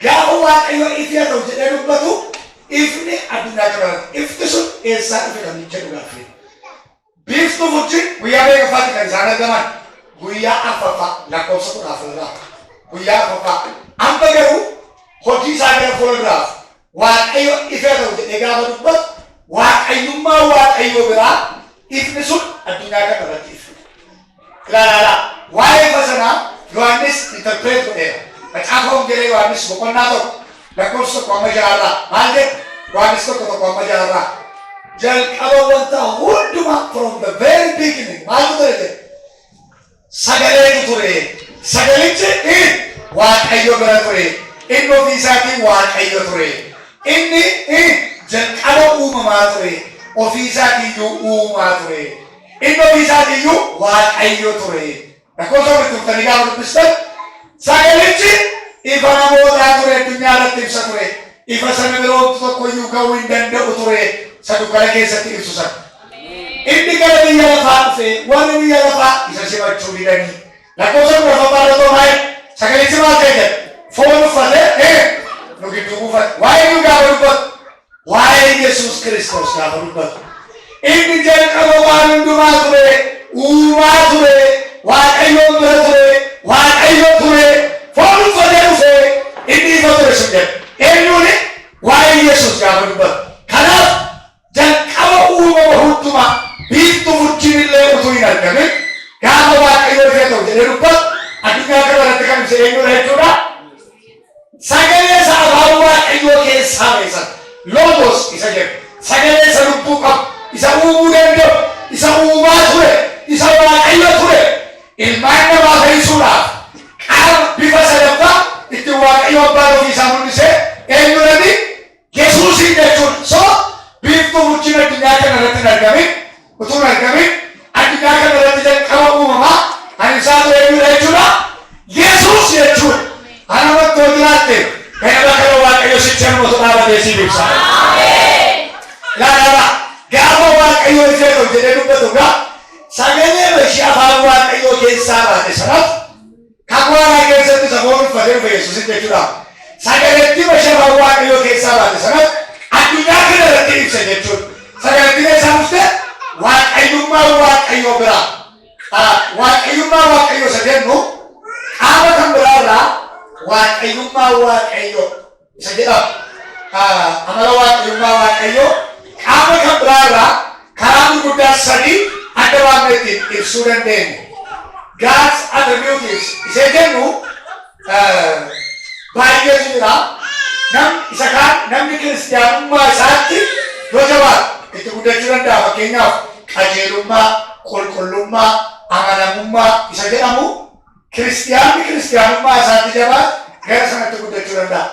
Gaafa waaqayyo ifni haa ta'u jedhee dubbatu ifni addunyaa kana irratti ifti sun eessaa dhufe kan jedhu gaaffii. Biiftuu wajjin guyyaa meeqaffaatti kan isaan argaman? Guyyaa arfaffaa lakkoofsa 14 guyyaa arfaffaa. Amma garuu hojii isaa gara fuulduraaf waaqayyo ifni haa ta'u jedhee gaafa dubbatu waaqayyummaa waaqayyo biraa ifni sun addunyaa kana irratti ife. Ilaalaa waa'ee ifa sanaa Yohaannis interpreet godheera. Macaafa Wangeelaa Yohaannis boqonnaa tokko lakkoofsa 1 maal jedha? Yohaannis 1:6 jalqaba wanta hundumaa from the very beginning maaltu ture jedhe? Sagaleetu ture. Sagalichi waaqayyo bira ture. Inni ofii isaatiin waaqayyo ture. Inni jalqaba uumamaa ture. Ofii isaatiiyyuu uumaa ture. Inni ofii isaatiiyyuu waaqayyo ture. Lakkoofsa walitti gaafa dubbistan sagalichi ifa namootaa ture, addunyaa irratti ibsa ture. Ifa sana biroo tokkoyyuu ga'uu hin danda'u ture. Sadukkana keessatti ibsu sana. Inni gara biyya lafaa dhufe warri biyya lafaa isa simachuu didanii. Lakkoofsa 14 maal sagalichi maal ta'e jedhe? Foon uffatee nu gidduu buufate. Waa'ee nu gaafa dubbatu waa'ee Yesuus Kiristoos gaafa dubbatu. Inni jalqaba waan hundumaa ture, uumaa ture, waaqayyoon bira ture, waaqayyo ture, foon uffatee dhufe, inni ifa ture sun jedhe. Eenyuuni? Waa'ee Yesuus gaafa dubbatu. Kanaaf jalqaba uumama hundumaa biiftuu wajjin illee utuu hin argamin gaafa waaqayyo ifee ta'u jedhee dubbatu addunyaa kana irratti kan ibsa eenyudha jechuudha. Sagalee isa afaan waaqayyoo keessaa beesan Logos isa jedhu sagalee isa lubbuu qabu isa uumuu danda'u isa uumaa ture isa waaqayyo ture ilmaan namaa fayyisuudhaaf qaama bifa sadaffaa itti waaqayyo abbaan ofii isaa mul'isee eenyudhani Yesuusin jechuudha. So biiftuu wajjin addunyaa kana irratti hin argamin utuu hin argamin addunyaa kana irratti jalqaba uumamaa kan isaa ture eenyudha jechuudha. Yesuus jechuudha. Ana bakka jiraate kana bakka waaqayyo sicha mootu dhaabatee si ibsa. Laala gaafa waaqayyo ifee ta'u jedhee dubbatu gaa sagalee bashii afaan waaqayyo keessaa baate sanaaf kakwaanaa keessatti saboon uffatee dhufe Yesuusin jechuudha. Sagaleetti bashii afaan waaqayyo keessaa baate sanaaf addunyaa kana irratti ibsa jechuudha. Sagaleetti keessaa dhufte waaqayyummaa waaqayyo biraa waaqayyummaa waaqayyo isa jennu qaama kan biraarraa waaqayyummaa waaqayyo isa jedhamu amala waaqayyummaa waaqayyo qaama kan biraarraa karaa gurguddaa sadii adda baafnee ittiin ibsuu dandeenya. God's attributes isa jennu baay'eetu jira. Isa kaan namni kiristiyaanummaa isaatti yoo jabaatu itti guddachuu danda'a. Fakkeenyaaf qajeelummaa, qulqullummaa, amanamummaa isa jedhamu kiristiyaanni kiristiyaanummaa isaatti jabaatu gara sanatti guddachuu danda'a.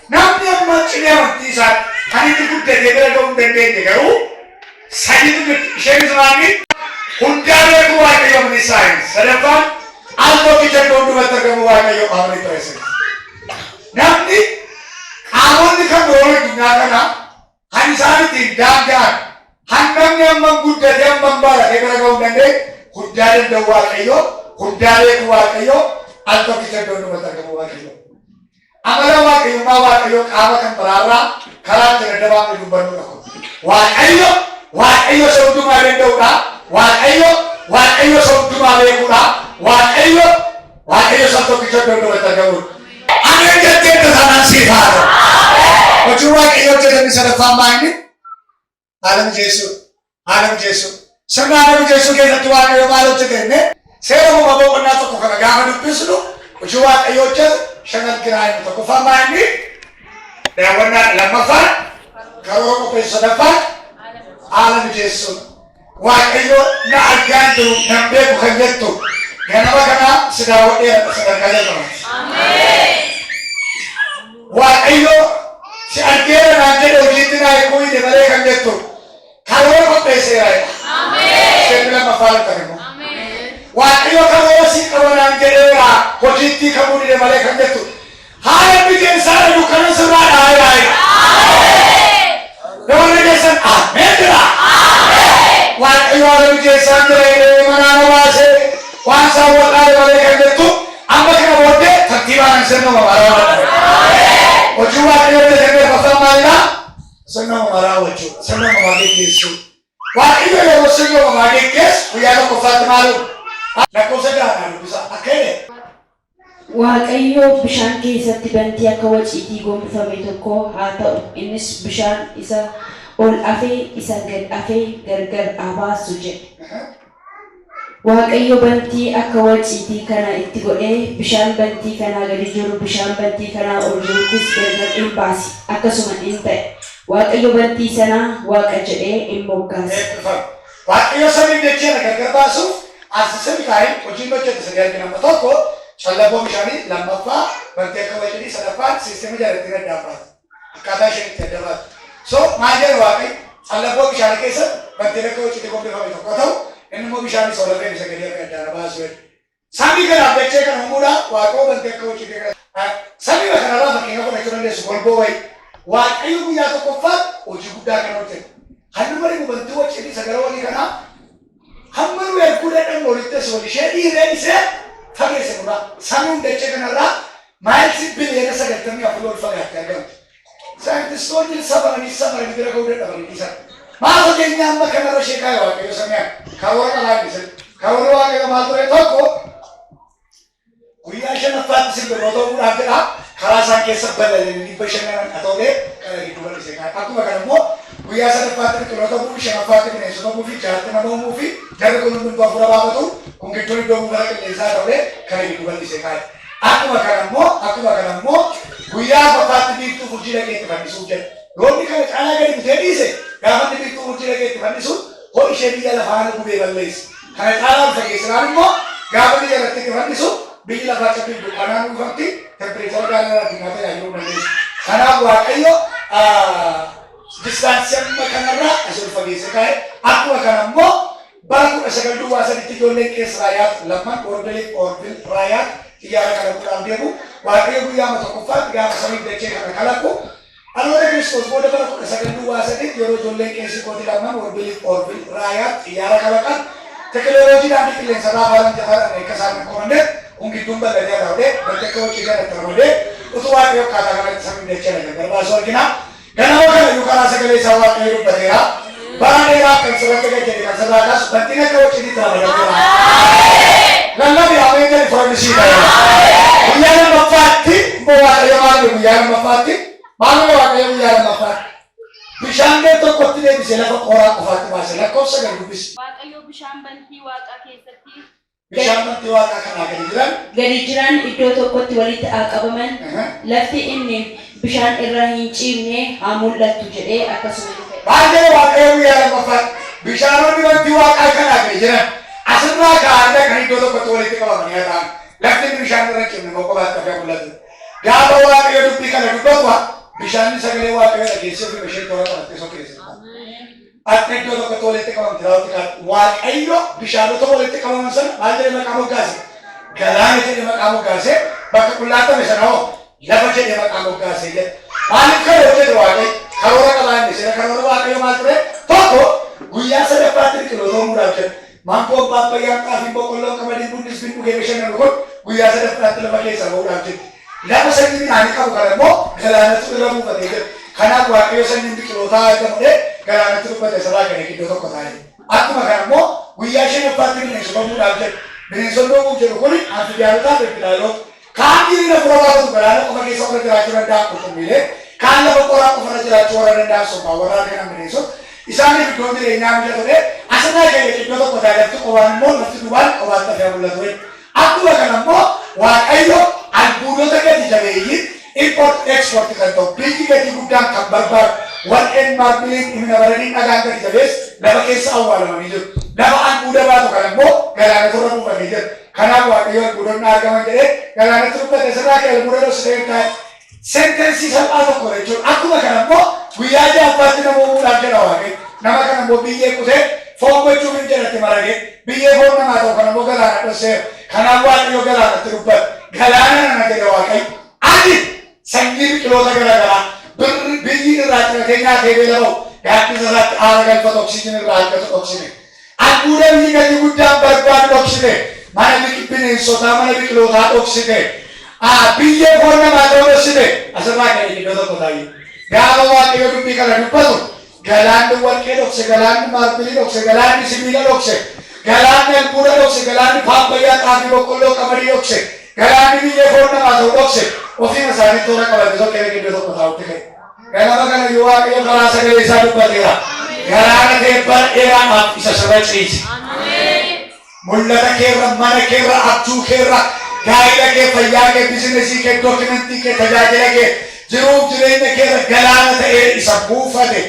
Namni amma cinee amantii isaatti kan inni guddatee bira ga'uu hin dandeenye garuu sadiitu jirti. Isheen isaanii hundaa beekuu waaqayyo amni isaanii. Sadaffaan al tokkicha iddoo hundumatti argamu waaqayyo amni ta'e. Namni qaamonni kan biroo addunyaa kana kan isaan ittiin daanga'an hangam amma guddatee amma baratee bira ga'uu hin dandeenye hundaa danda'u waaqayyo, hundaa beekuu waaqayyo, al tokkicha iddoo hundumatti argamu waaqayyo. Amala waaqayyummaa waaqayyo qaama kan biraarraa karaa itti adda baafnee dubbannudha. Waaqayyo isa hundumaa danda'udha. Waaqayyo isa hundumaa beekudha. Waaqayyo isa tokkicha iddoo hundumatti argamudha. Ani jettee tasaanaan siif haa ta'u. Hojii waaqayyo hojjetamni sadaffaan maanni haala mijeessuu. Sirna haala mijeessuu keessatti waaqayyo maal hojjetenne seera uumamaa boqonnaa tokko kana gaafa dubbisnu hojii waaqayyo hojjetu shanan kiraayinu tokkoffaan maanni daawwannaa lammaffaan karoora qopheessu sadaffaan haala mijeessuu. Waaqayyo na argaan jiru nan beeku kan jettu ganama kana si daawwadhee sadarkaa jalqabaati. waaqayyo si argeera naan jedhe hojiitti naa hiikuu hidhe malee kan jettu karoora qopheesseera. Seebi lammaffaa lattamu. Waaqayyo karoora si qaba naan jedheera hojiitti kamuu hidhe malee kan jettu haala biqeensaa jedhu kana sirraa dhaayee. Namoonni keessan ameen jira. Waaqayyo haala biqeensaa jedhee manaa baasee waan isaa wal'aale malee kan jettu amma kana booddee tartiibaan sirna mamaraa hojii waaqayyo jedhamee bakka maalidha? Sirna mamaraa hojii sirna mamaa geggeessuu. Waaqayyo yeroo sirna mamaa geggeessu guyyaa tokkoffaatti maalu lakkoofsa jaanaa dubbisa akka jedhe. Waaqayyo bishaan keessatti bantii akka waciitii gombifame tokko haa ta'u innis bishaan isa ol afee isa gad afee gargar abaasu jedhe. Waaqayyo bantii akka waciitii kana itti godhee bishaan bantii kanaa gadi jiru bishaan bantii kanaa ol jiruttis gargar hin baasi akkasuma hin ta'e. Waaqayyo bantii sanaa waaqa jedhee hin moggaase. Waaqayyo samii dachee gargar baasuuf asirratti kaa'ee hojiin hojjete sagaatii nama tokko callaboo bishaanii lammaffaa bantii akka waciitii sadaffaan siistema jaalattiin adda baatu akkaataa isheen itti adda baatu. So maal jedhu waaqayyo callaboo bishaanii keessa bantiin akka waciitii gombifame tokko ta'u inni immoo bishaan isa olafee bisa gadi akka adda baasu. Samii kanaaf dachee kana uumuudhaaf waaqayyo bantii akka waciitii kana samii kanarraa fakkeenya fudhachuu dandeessu golboo wayii waaqayyo guyyaa tokkoffaa hojii guddaa kana hojjete. Hanni marii bantii waciitii sagara walii kanaa hamma nu erguu dadhabu walitti wal ishee dhiiree isee fageesse nurraa samiin dachee kanarraa maayilsi biliyoona 94 ol fagaattee argamti. Saayintistoonni safaranii bira ga'uu dadhabanii dhiisan. Maal fageenya amma kanarra ishee kaayee waaqayyo samiyaan kaawwara qalaa dhiisan. Kaawwara waaqayyo maal ture tokko guyyaa shanaffaatti simbirroota uumuudhaaf jedha karaa isaan keessa balali'anii 500 atoolee kana gidduu bal'isee kaa'e. Akkuma kana immoo guyyaa sadaffaatti biqiloota uumuu shanaffaatti bineensota uumuu fi jaartii nama uumuu fi jarri kun hundumtuu hafuura baafatu kun gidduun iddoo uumuu gara qilleensaa ta'ulee kana gidduu bal'isee kaa'e. Akkuma kana immoo guyyaa afuraffaatti biiftuu furjii dhaqeetti fannisuuf jedha. Yoonni kana caalaa gadi butee dhiise gaafa inni biiftuu furjii dhaqeetti fannisuuf hoo ishee biyya lafaa gubee balleessa. Kana caalaa fageessinaan immoo gaafa biyya irratti fannisu biyyi lafaa cabbii dukkanaa'uu dhufamti tempireechara gaalaadhaan nyaata yaaduu dandeessu. Kanaaf waaqayyo distaansii amma kanarraa asii ol fageesse kaa'e. Akkuma kana immoo bara 1923 ijoolleen keessa raayaat lamman orbil raayaat xiyyaara kana fuudhaan deemu waaqayyo guyyaa tokkoffaatti gaafa samii dachee kana kalaqu dhaloota Kiristoos booda bara 1923 yeroo ijoolleen keessi kooti lamman orbil raayaat xiyyaara kalaqan teekinooloojiidhaan qilleensarraa afaan jataan akka isaan qoranneef kun gidduun bal'atee ta'uudhee bakka hojii kana ta'uudhee utuu waaqayyo akkaataa kanatti samii dachee kana gargar baasu argina. Ganama kana iyyuu karaa sagalee isaa waaqayyo dubbateera. Bara dheeraa kan sirratti gajjate kan sirraa kaasu bantiin akka waciitii taa'amadha. Lallabi ameen jedhi furamisii ta'eera. Guyyaa lammaffaatti immoo waaqayyo maal guyyaa lammaffaatti maaluma waaqayyo guyyaa lammaffaatti bishaan gad tokkotti deebisee lafa qoraa qofaatti baase lakkoofsa gad dubbisi. Waaqayyo bishaan bantii waaqaa keessatti bishaan bantii waaqaa kanaa gadi jiran iddoo tokkotti walitti qabaman lafti inni bishaan irra hin ciifne haa mul'attu jedhee akkasuma dhufe. Maal jedhe waaqayyo guyyaa lammaffaatti bishaanonni bantii waaqaa kanaa gadi jiran asirraa ka'anii kan iddoo tokkotti walitti qabaman yaa ta'an lafti bishaan irra hin ciifne qofaatti akka mul'atu. Gaafa waaqayyo dubbii kana dubbatu bishaanni sagalee waaqayyo dhageessee fi ishee toora qabattee sokeessa. Akka iddoo tokkotti walitti qabamte raawwatti kan waaqayyo bishaanota walitti qabaman sana maal jedhee maqaa moggaase? Galaana jedhee maqaa moggaase bakka qullaatame sana hoo lafa jedhee maqaa moggaase jedhe. Maaliif kana hojjete waaqayyo? Karoora qabaa inni seera karoora waaqayyo maal ture? Tokko guyyaa sadaffaatti biqiloota uumuudhaaf jedhe. Maangoon paappayyaan xaafiin boqqolloon qamadiin bunnis bin dhugee bashannanu kun guyyaa sadaffaatti lafa keessaa ba'uudhaaf jedhe. Lafa sanyii midhaanii qabu kana immoo galaanatu irra buufatee jedhe. Kanaaf waaqayyo sanyiin biqilootaa argamudhee galaanatti dubbate sarara kana iddoo tokko taa'e. Akkuma kana immoo guyyaa shanaffaatti bineensota uumuudhaaf jedhe. Bineensonni uumuuf jedhu kun anfibiyaalotaa fi biqiloota. Kaan diriira fura baatu galaana qofa keessa warra jiraachuu danda'an qurxummiilee. Kaan lafa qoraa qofarra jiraachuu warra danda'an sombaa warra argaman bineensota. Isaaniif iddoon jireenyaa mijatudha. Asirraa ka'ee iddoo tokko taa'e lafti qobaan immoo lafti duubaan qobaatti hafee mul'atu. Akkuma kana immoo waaqayyo albuudota gadi jabeeyyii import export kan ta'u biyyi gadi guddaan kan barbaadu warqeen maarbiliin himna baranii dhagaan gadi jabees lafa keessa awwaalamanii jiru. Lafa albuuda baatu kana immoo galaana turra buufatee jiru. Kanaaf waaqayyo albuudonni argaman jedhee galaanatti dubbate sirraa ka'e albuuda dhoksitee taa'e sentensi salphaa tokko jechuudha. Akkuma kana immoo guyyaa ja'affaatti nama uumuudhaaf jedha Waaqayyo. Nama kana immoo biyyee kutee foon gochuuf hin jedhatti marage biyyee foon namaa ta'u kana immoo galaana dhosseera. Kanaaf Waaqayyo galaanatti dubbata. Galaana nana jedha Waaqayyo. Ati sanyii biqiloota garaagaraa biyyi irraa ciratee nyaatee beela'u gaaddisa irratti aara galfatu oksijiin irraa argatu dhoksine. Albuuda biyyi gadi guddaan barbaadu dhoksine. Mana bineensotaa mana biqilootaa dhoksine. Biyyee foon namaa ta'uu dhoksine. Asirraa kan iddoo tokko taa'ee. Gaafa Waaqayyo dubbii kana dubbatu galaanni warqee dhokse, galaanni maarbilii dhokse, galaanni sibiila dhokse, galaanni albuuda dhokse, galaanni paapayyaa xaafii boqqolloo qamadii dhokse, galaanni biyyee foon namaa ta'uu dhokse. Ofiima isaanii toora qabate tokko iddoo tokko taa'utti ka'e. Ganama kana yoo Waaqayyo karaa sagalee isaa dubbateera. Galaana ta'e bara dheeraadhaaf isa sirra ciise. Mul'ata keerra, mana keerra, abjuu keerra, gaa'ila kee, fayyaa kee, bizinesii kee, dookimentii kee, tajaajila kee, jiruuf jireenya keerra galaana ta'ee isa buufate.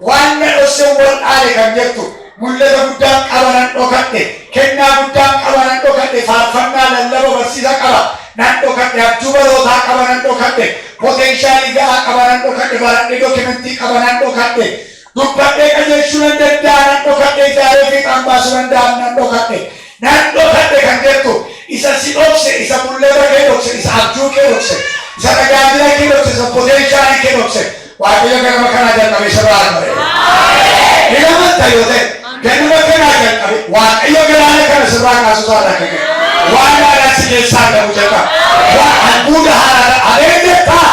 Waan na dhossee wal dhaale kan jettu mul'ata guddaan qaba nan dhokadhe, kennaa guddaan qaba nan dhokadhe, faarfannaa lallaba barsiisa qaba nan dhokadhe, abjuu barootaa qaba nan dhokadhe, poteenshaalii ga'aa qaba nan dhokadhe, baradhee dookimentii qaba nan dhokadhe, dubbadhee qajeelchuu nan danda'a nan dhokadhe, ijaaree fiixaan baasuu danda'an nan dhokadhe. Nan dhokadhe kan jettu isa si dhokse, isa mul'ata kee dhokse, isa abjuu kee dhokse, isa tajaajila kee dhokse, isa poteenshaalii kee dhokse. Waaqayyo ganama kanaa jalqabe sirraa argame. Ni namatti yoo ta'e ganama kanaa jalqabe Waaqayyo galaana kana sirraa kaasuu isaa dhaqqabe. Waan haaraa si keessaa qabu jalqabe. Waan albuuda haaraa aleen jettaa.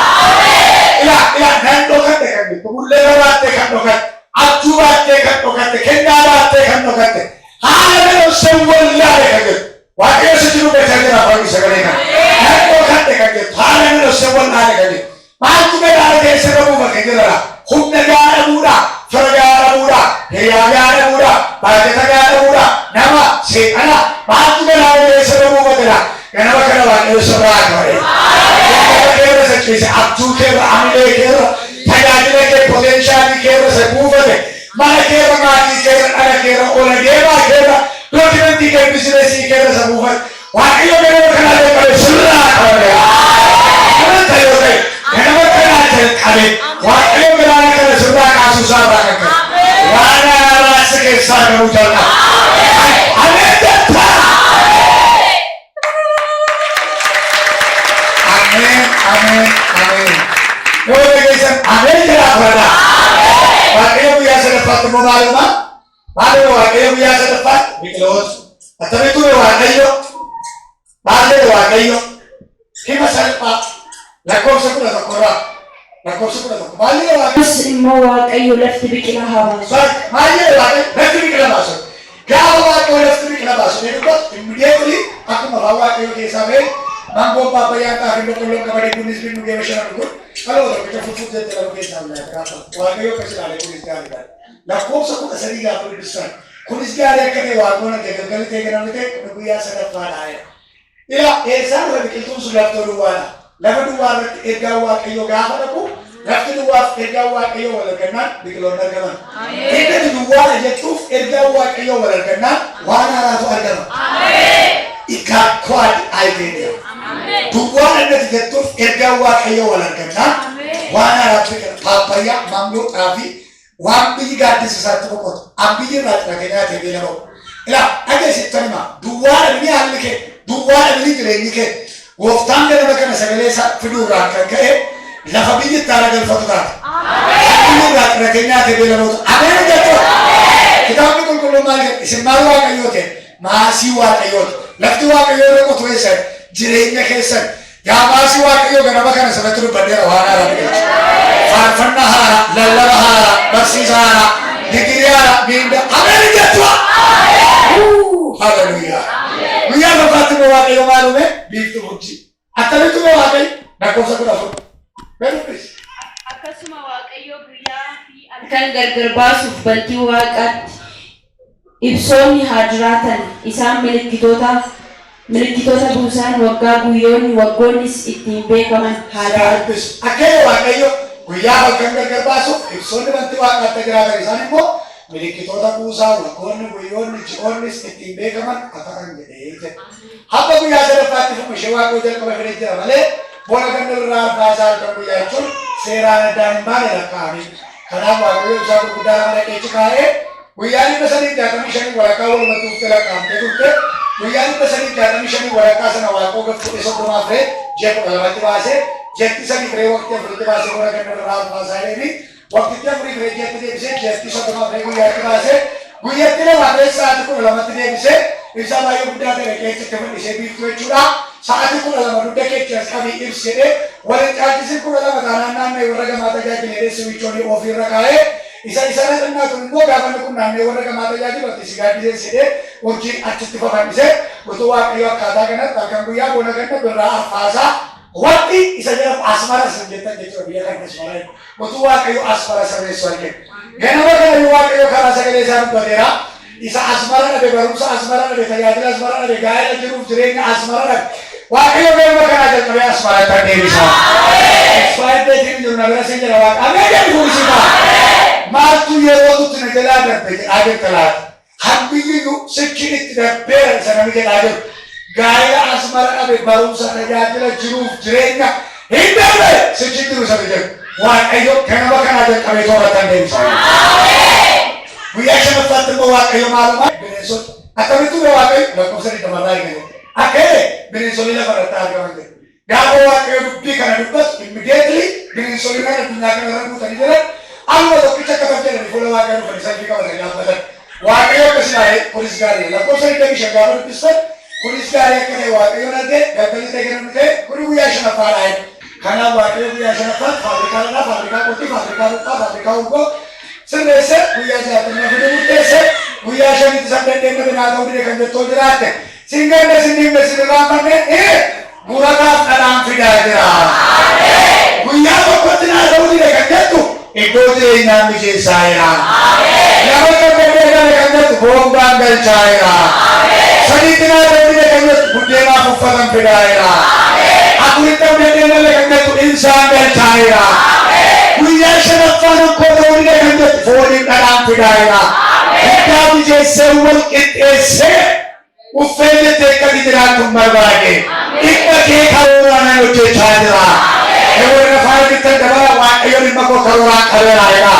Nan dhokadhe kan jettu mul'ata baattee kan dhokadhe, abjuu baattee kan dhokadhe, kennaa baattee kan dhokadhe. Haala dhossee wallaale kan jettu. Waaqayyo si jiru beekaa jira afaan sagalee kana. Nan dhokadhe kan jettu haala dhossee wallaale kan jettu. Maaltu gadaara keessa dhabuufa kan jedhara. Humna gaara buudha, fira gaara buudha, hiriyaa gaara buudha, baajata gaara buudha, nama seeqana maaltu gadaara keessa dhabuufa jedha. Ganama kana Waaqayyo sirraa qabare. Ganama keerra sachiise, abjuu keerra, amilee keerra, tajaajila kee, poteenshaalii keerra isa buufate, mana keerra, maatii keerra, dhala keerra, ola deemaa keerra, dookimentii kee, bizinesii keerra isa buufate. Waaqayyo ganama kana jalqabe sirraa qabare. Kanatti yoo ta'e ganama kanaa jalqabe Waaqayyo galaana kana sirraa kaasuu isaa irraa kan ka'e. Waan haaraa si keessaa garuu jalqaba. Ameen jettaa. Ameen. Yoo dhageessan ameen jedhaa fudhadhaa. Waaqayyo guyyaa sadaffaatti immoo maaluma? Maaluma Waaqayyo guyyaa sadaffaatti biqiloota. Attamitti Waaqayyo maal jedhe Waaqayyo? Hima salphaa. Lakkoofsa 11 lakkoofsa 11 maal jedhe Waaqayyo? Immoo Waaqayyo lafti biqilaa haa baasu. Maal jedhe Waaqayyo? Lafti biqilaa baasu. Gaafa Waaqayyo lafti biqilaa baasu ni dubbatu immediately akkuma afaan Waaqayyo keessaa ba'e maangoo paappayyaan xaafii boqqolloon qamadii kunis bin dhugee bashanan kun dhaloota bifa fufuuteetti lafa keessaa gaafa Waaqayyo akkas ilaalee kunis gaariidha. Lakkoofsa 13 gaafa dubbistan kunis gaarii akka ta'e Waaqayyoon akka galgalli ta'e ganamni ta'e guyyaa sadaffaadha. Eessaan irra biqiltuun sun lafti duwwaadha. Lafa duwwaa irratti ergaa Waaqayyo gaafa dhaqu lafti duwwaaf ergaa Waaqayyo wal argannaan biqiloonni argaman. Inni duwwaadha jechuuf ergaa Waaqayyo wal argannaan waan haaraatu argama. Ikaa kwaad ayideedha. Duwwaadha inni jechuuf ergaa Waaqayyo wal argannaan waan haaraatu biqila. Paapayyaa, maangoo, xaafii waan biyyi gaaddisa isaatti boqotu. An biyyi irraa xirate nyaatee beela'u. Dhageessittan hima duwwaadha inni haalli kee, duwwaadha inni jireenyi kee. Gooftaan ganama kana sagalee isaa fiduurraan kan ka'e lafa biyyi itti haala galfatu taate. Biyyi irraa xirate nyaatee beela'u. Ameen jechuudha. Kitaabni qulqulluun maal jedha? Isin maal Waaqayyoo ta'e? Maasii Waaqayyooti. Lafti Waaqayyoo irra qotu eessan jireenya keessan. Yaa maasii Waaqayyoo ganama kana sanatti dubbadheera waan haaraa biqilcha. Faarfannaa haaraa, lallaba haaraa, barsiisa haaraa, digirii haaraa, miinda. Ameen jechuudha. Hallelujah. Guyyaa tokkotti immoo Waaqayyo maal uume? Biiftuu urjii. Akkamitti immoo Waaqayyo? Lakkoofsa 14. Akkasuma Waaqayyo guyyaa fi halkan gargar baasuuf bantii Waaqaatti ibsoonni haa jiraatan. Isaan milikkitoota buusaan waggaa guyyoonni waggoonnis ittiin beekaman haa ta'u. Akkana Waaqayyo guyyaa halkan gargar baasuuf ibsoonni bantii Waaqaatti jiraatan. Isaan immoo milikkitoota buusaa waggoonni guyyoonni ji'oonnis ittiin beekaman akka kan jedhee. Hamma guyyaa sadaffaatti fuuma ishee Waaqayyo jalqaba fidee jira malee bona gandarraa baasaa kan guyyachuun seeraan addaan hin baane lakkaa'ame. Kanaaf waaqayyo isaa gurguddaa lama dhaqeechi kaa'ee guyyaan 365 walakkaa walumatti uffite lakkaa'amte turte. Guyyaan 365 walakkaa sana waaqoo gad fuudhee soddomaaf ta'e ji'a 12tti baasee jetti sadii firee waqtii afuritti baasee bona gandarraa baasaa jedhanii waqtitti afurii firee jetti deebisee jetti soddomaaf ta'e guyyaatti baasee guyyatti lama ta'e sa'aatii 12tti deebisee ibsaa baay'ee guddaa ta'e keessatti fudhisee biiftuu jechuudha. Sa'aatii 12 dugda keetti as qabii ibsidhe waliin caalchisii 12 taanaan naannoo warra gamaa tajaajila dheessi wichoonii ofiirra kaa'ee isa xinnaa kun immoo gaafanni kun naannoo warra gamaa tajaajilu itti gaaddisee urjiin achitti fafannise utuu waaqayyo akkaataa kanatti halkan guyyaa bona ganna birraa arfaasaa waqti isa jedhamu asmara san jettan jechuudha biyya kan asmara utuu waaqayyo asmara sirreessu argee ganama kana waaqayyo karaa sagalee isaa dubbateera. Isa asmara dhabe barumsa asmara dhabe tajaajila asmara dhabe gaa'ela jiruuf jireenya asmara dhabe waaqayyo beekama kanaa jalqabee asmara kan deebisa. Expireetiin jiru na bira siin jira waaqa amee jedhu fuulisita. Maaltu yeroo tutti na jalaa darbe jedhaa jirta laata. Hambiyyuu sichi itti darbeera isa nami jedhaa jiru. Gaa'ela asmara dhabe barumsa tajaajila jiruuf jireenya hin darbe sichi jiru isa jedhu. Waaqayyo ganama kanaa jalqabee tooratan deebisa. Guyyaa shanaffaatti immoo waaqayyo maaluma bineensota akkamitti waaqayyo lakkoofsanii dabalaa eegale akkee bineensonni lafa irratti argaman jedhe gaafa waaqayyo dubbii kana dubbatu immediately bineensonni kana addunyaa kana irra guutanii jiran amma tokkicha qaban jedhanii fuula waaqayyo dhufanii salphii qabatanii dhaabbatan waaqayyo akkasii kunis gaarii lakkoofsanii deebii gaafa dubbistan kunis gaarii akka ta'e waaqayyo nagee gabbalii ta'e ta'e kuni guyyaa shanaffaadha kanaaf waaqayyo guyyaa shanaffaatti faabrikaa lafaa faabrikaa qotii faabrikaa dhuunfaa faabrikaa urgoo sirreesse guyyaa jaatamna fide murteesse guyyaa shanitti saddeetteenna binaa ta'uu dide kan jettoo jiraatte singanne sinniimne sinirraamanne murataaf dhadhaan fidaa jira. Guyyaa tokkotti naa ta'uu dide kan jettu iddoo jireenyaan mijeessaa jira. Lama tokko deegame kan jettu boombaan galchaa jira. Sadiitti naa ta'uu dide kan jettu buddeenaaf uffatan fidaa jira. Afuritti abdeedeemalle kan jettu insaan galchaa jira. Guyyaa shanaffaan akkoo ta'uu dide kan jettu fooniin dhadhaan fidaa jira. Hiddaa mijeessee wal qixxeessee uffee jettee akkati jiraattu barbaade. Dhibba kee karooraan hojjechaa jira. Eewwan afaan bittan dabala waaqayyo dhimma koo karooraan qabeeraa jedha.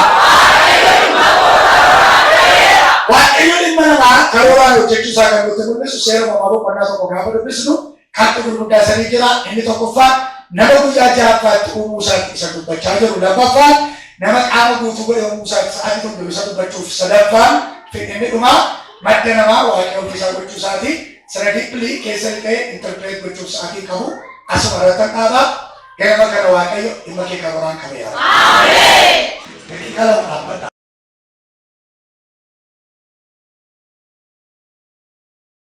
Waaqayyo dhimma namaa karooraan hojjechuu isaa kan nutti mul'isu seera uumamaa boqonnaa tokko gaafa dubbisnu kan gurguddaa sanii jira. Inni tokkoffaan nama guyyaa ja'affaatti uumuu isaatti isa dubbachaa jiru. Lammaffaan nama qaama guutuu godhe uumuu isaatti sa'aatii tokko isa dubbachuuf. Sadaffaan fedhinni dhumaa madda namaa waaqayyo isaa gochuu isaati. Sirriitti keessa ta'e interpreet gochuuf sa'aatii qabu asuma irratti dhaabaa ganama kana waaqayyo dhimma kee karooraan qabeera.